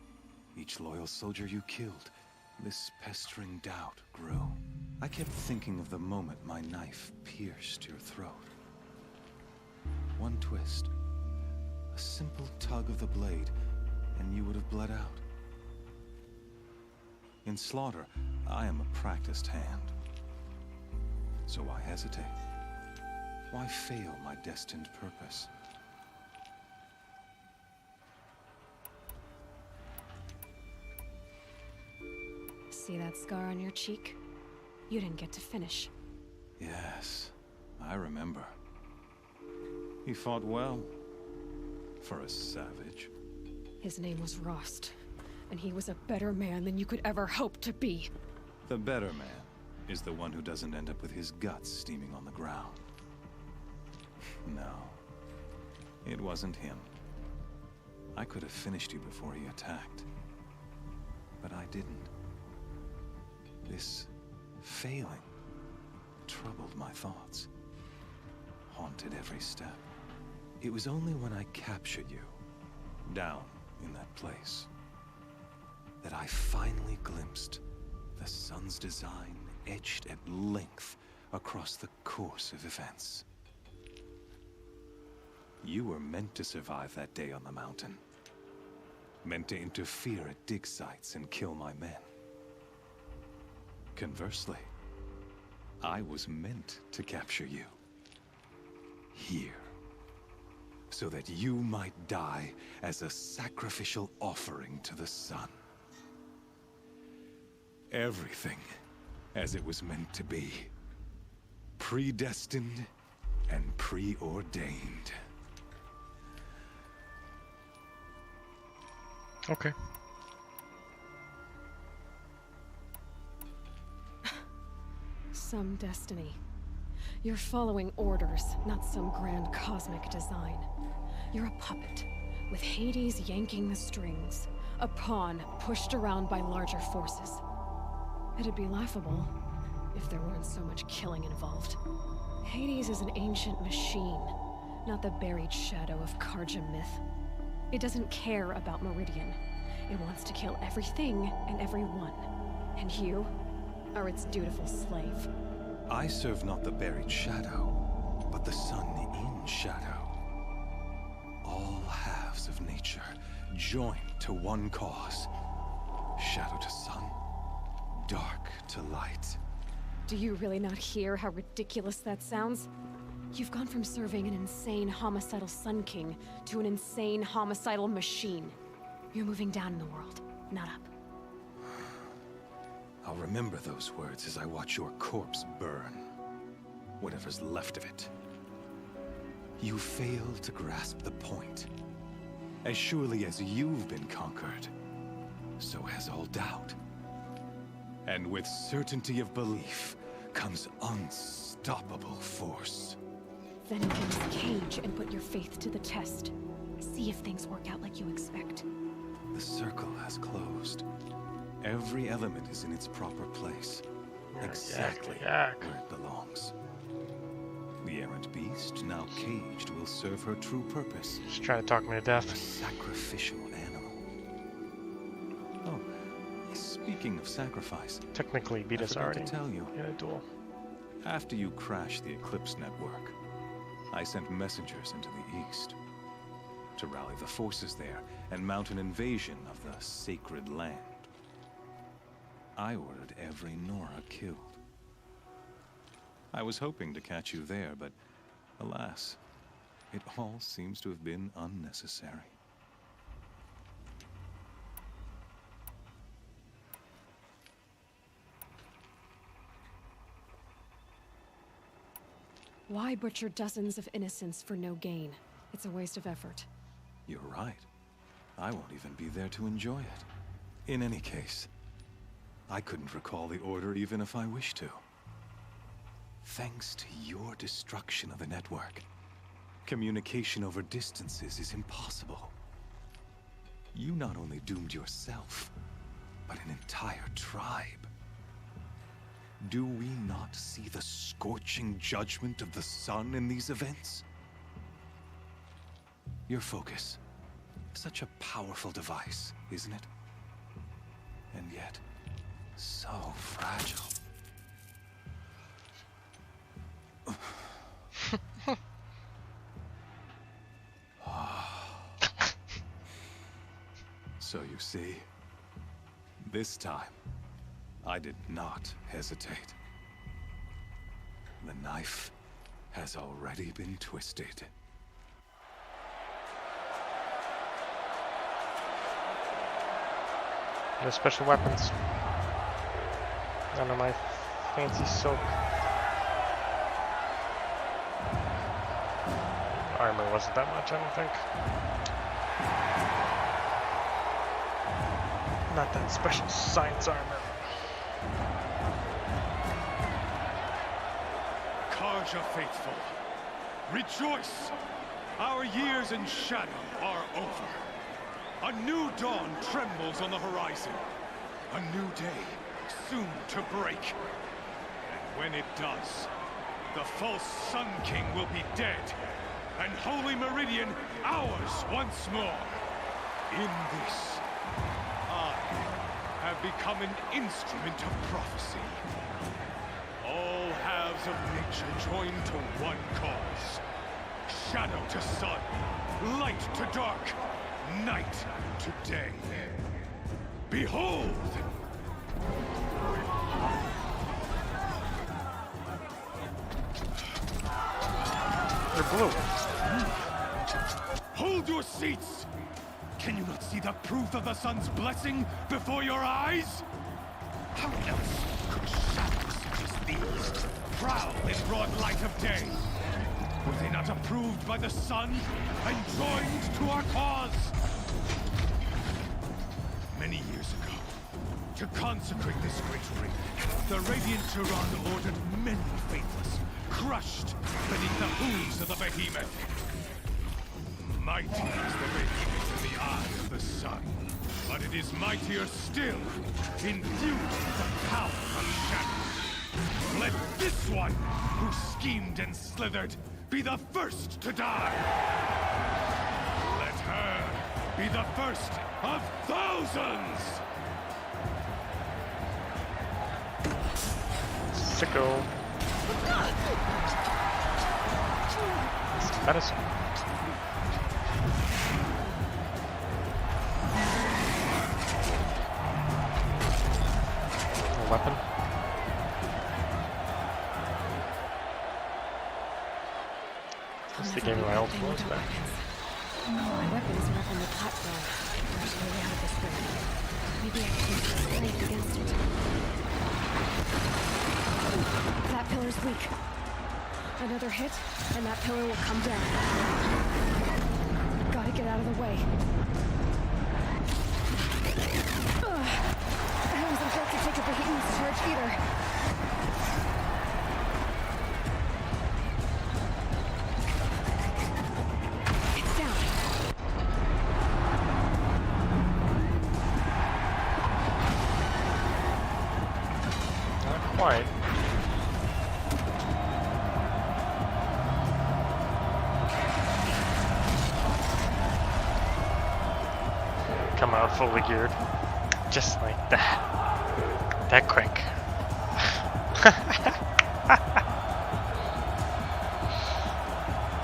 each loyal soldier you killed, This pestering doubt grew. I kept thinking of the moment my knife pierced your throat. One twist, a simple tug of the blade, and you would have bled out. In slaughter, I am a practiced hand. So why hesitate? Why fail my destined purpose? See that scar on your cheek? You didn't get to finish. Yes, I remember. He fought well. For a savage. His name was Rost, and he was a better man than you could ever hope to be. The better man is the one who doesn't end up with his guts steaming on the ground. No, it wasn't him. I could have finished you before he attacked, but I didn't. This failing troubled my thoughts, haunted every step. It was only when I captured you, down in that place, that I finally glimpsed the sun's design etched at length across the course of events. You were meant to survive that day on the mountain. Meant to interfere at dig sites and kill my men. Conversely, I was meant to capture you. Here. So that you might die as a sacrificial offering to the sun. Everything as it was meant to be. Predestined and preordained. Okay. Some destiny. You're following orders, not some grand cosmic design. You're a puppet, with Hades yanking the strings. A pawn pushed around by larger forces. It'd be laughable if there weren't so much killing involved. Hades is an ancient machine, not the buried shadow of Karja myth. It doesn't care about Meridian. It wants to kill everything and everyone. And you are its dutiful slave. I serve not the buried shadow, but the sun in shadow. All halves of nature joined to one cause. Shadow to sun, dark to light. Do you really not hear how ridiculous that sounds? You've gone from serving an insane homicidal Sun King to an insane homicidal machine. You're moving down in the world, not up. I'll remember those words as I watch your corpse burn. Whatever's left of it. You fail to grasp the point. As surely as you've been conquered, so has all doubt. And with certainty of belief comes unstoppable force. Then open this cage and put your faith to the test. See if things work out like you expect. The circle has closed. Every element is in its proper place. Exactly where it belongs. The errant beast, now caged, will serve her true purpose. She's trying to talk me to death. A sacrificial animal. Oh, speaking of sacrifice... Technically beat us already to tell you. in a duel. After you crashed the Eclipse network, I sent messengers into the east to rally the forces there and mount an invasion of the sacred land. I ordered every Nora killed. I was hoping to catch you there, but alas, it all seems to have been unnecessary. Why butcher dozens of innocents for no gain? It's a waste of effort. You're right. I won't even be there to enjoy it. In any case, I couldn't recall the order even if I wished to. Thanks to your destruction of the network, communication over distances is impossible. You not only doomed yourself, but an entire tribe. Do we not see the scorching judgment of the sun in these events? Your focus, such a powerful device, isn't it? And yet, So fragile. So you see, this time, I did not hesitate. The knife has already been twisted. No special weapons. None of my fancy silk. Armor wasn't that much, I don't think. Not that special science armor. Carja faithful, rejoice! Our years in shadow are over. A new dawn trembles on the horizon. A new day soon to break. And when it does, the false Sun King will be dead, and Holy Meridian ours once more. In this, I have become an instrument of prophecy. All halves of nature join to one cause. Shadow to sun, light to dark, night to day. Behold! They're blue. Hold your seats! Can you not see the proof of the sun's blessing before your eyes? How else could shadows such as these prowl in broad light of day? Were they not approved by the sun and joined to our cause? Many years ago, to consecrate this great ring, the Radiant Tyrann ordered many faithless, crushed beneath the hooves of the behemoth. Mighty is the behemoth in the eye of the sun, but it is mightier still, endued with the power of shadow. Let this one, who schemed and slithered, be the first to die. Let her be the first of thousands! Sicko. It's medicine. A weapon. This is the game my old clothes back. My weapons are up on the platform. There's no way out of this thing. Maybe I can use the strength against it. That pillar's weak. Another hit, and that pillar will come down. Gotta get out of the way. Ugh. I wasn't built to take a behemoth's charge either. It's down. Not quite. Come out fully geared. Just like that. That quick.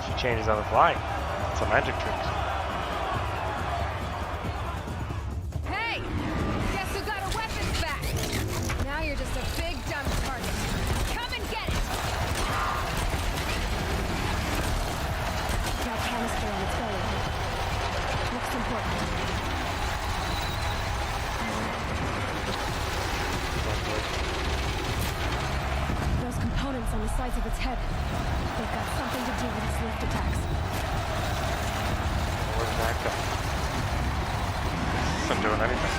She changes on the fly. It's a magic trick. Hey! Guess who got her weapons back? Now you're just a big dumb target. Come and get it! Got canister on its belly. Looks important. Those components on the sides of its head. They've got something to do with its lift attacks. Where did that go? It's not doing anything.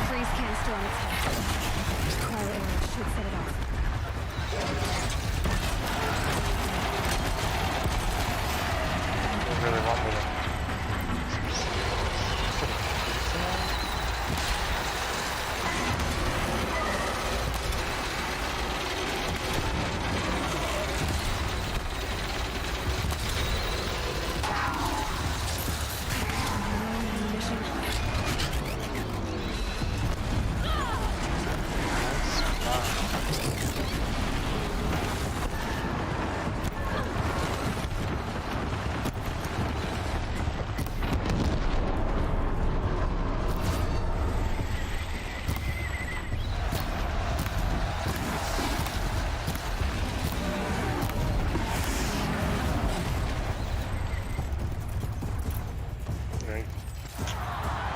Freeze canister on its head. Cryo arrow should set it off. They really want me to.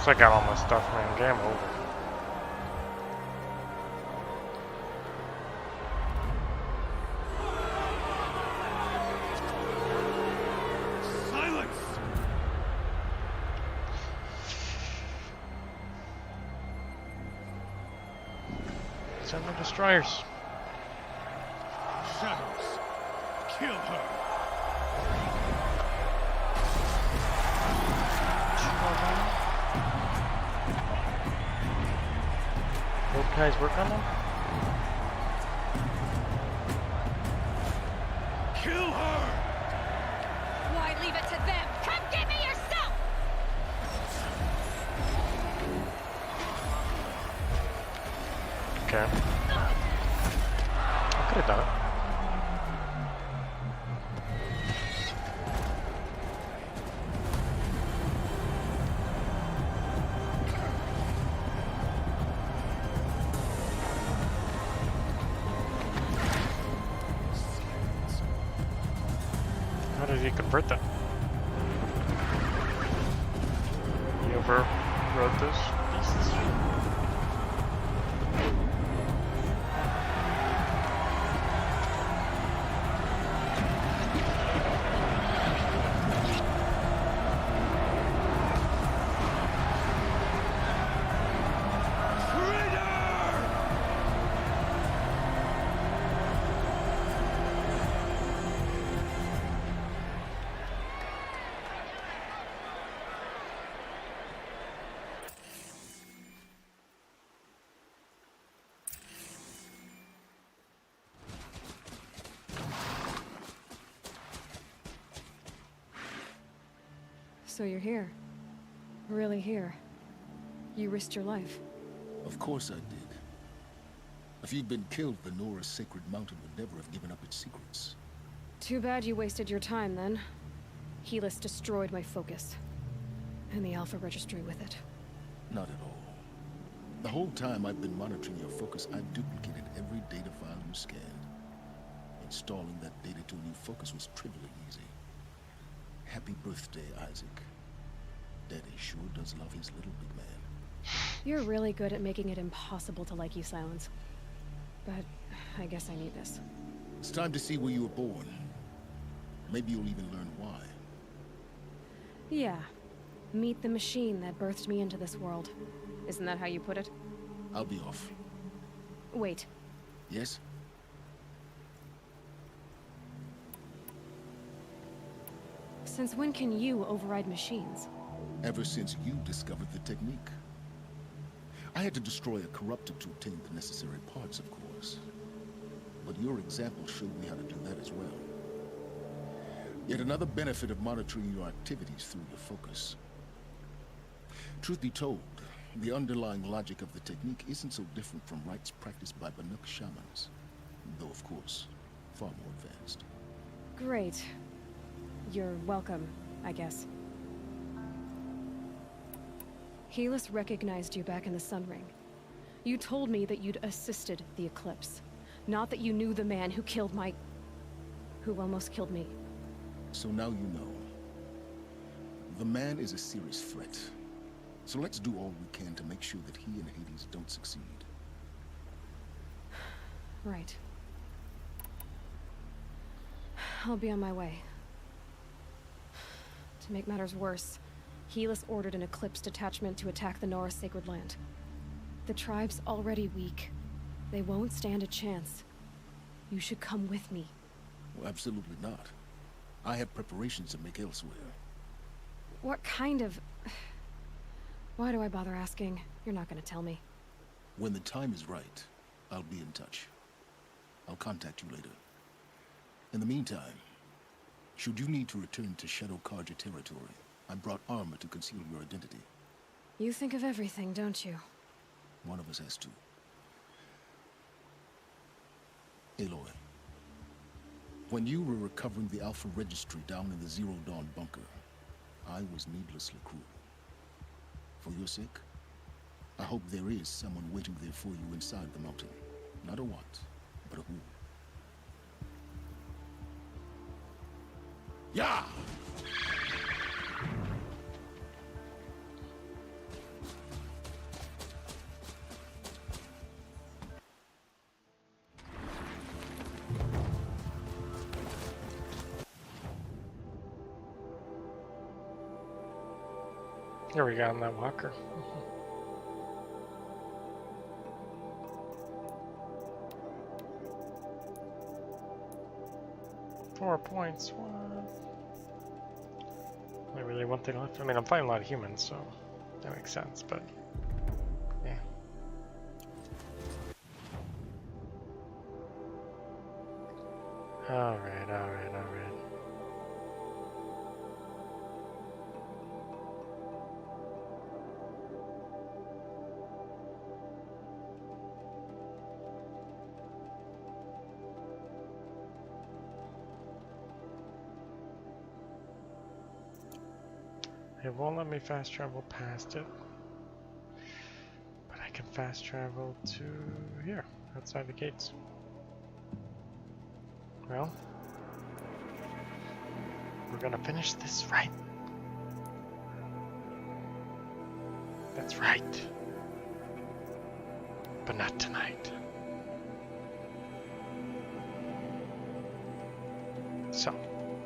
I got all my stuff, man. Game over. Silence! Send the destroyers. Shadows, kill her. Both guys work on them? Kill her! Why leave it to them? Come get me yourself! Okay. I could have done it. How did he convert that? He overrode those beasts. So you're here. Really here. You risked your life. Of course I did. If you'd been killed, the Nora's sacred mountain would never have given up its secrets. Too bad you wasted your time then. Helis destroyed my focus. And the Alpha Registry with it. Not at all. The whole time I've been monitoring your focus, I've duplicated every data file you scanned. Installing that data to a new focus was trivially easy. Happy birthday, Isaac. Daddy sure does love his little big man. You're really good at making it impossible to like you, Silence. But I guess I need this. It's time to see where you were born. Maybe you'll even learn why. Yeah. Meet the machine that birthed me into this world. Isn't that how you put it? I'll be off. Wait. Yes? Since when can you override machines? Ever since you discovered the technique. I had to destroy a corruptor to obtain the necessary parts, of course. But your example showed me how to do that as well. Yet another benefit of monitoring your activities through your focus. Truth be told, the underlying logic of the technique isn't so different from rites practiced by Banuk shamans. Though, of course, far more advanced. Great. You're welcome, I guess. Helis recognized you back in the Sun Ring. You told me that you'd assisted the Eclipse. Not that you knew the man who killed my... who almost killed me. So now you know. The man is a serious threat. So let's do all we can to make sure that he and Hades don't succeed. Right. I'll be on my way. To make matters worse, Helis ordered an Eclipse detachment to attack the Nora Sacred Land. The tribe's already weak. They won't stand a chance. You should come with me. Well, absolutely not. I have preparations to make elsewhere. What kind of... Why do I bother asking? You're not gonna tell me. When the time is right, I'll be in touch. I'll contact you later. In the meantime, should you need to return to Shadow Carja territory, I brought armor to conceal your identity. You think of everything, don't you? One of us has to. Aloy, when you were recovering the Alpha Registry down in the Zero Dawn bunker, I was needlessly cruel. For your sake, I hope there is someone waiting there for you inside the mountain. Not a what, but a who. Yeah! Here we go on that walker. 4 points. What? Not really one thing left. I mean, I'm fighting a lot of humans, so that makes sense. But yeah. All right. It won't let me fast travel past it, but I can fast travel to here, outside the gates. Well, we're gonna finish this right. That's right. But not tonight.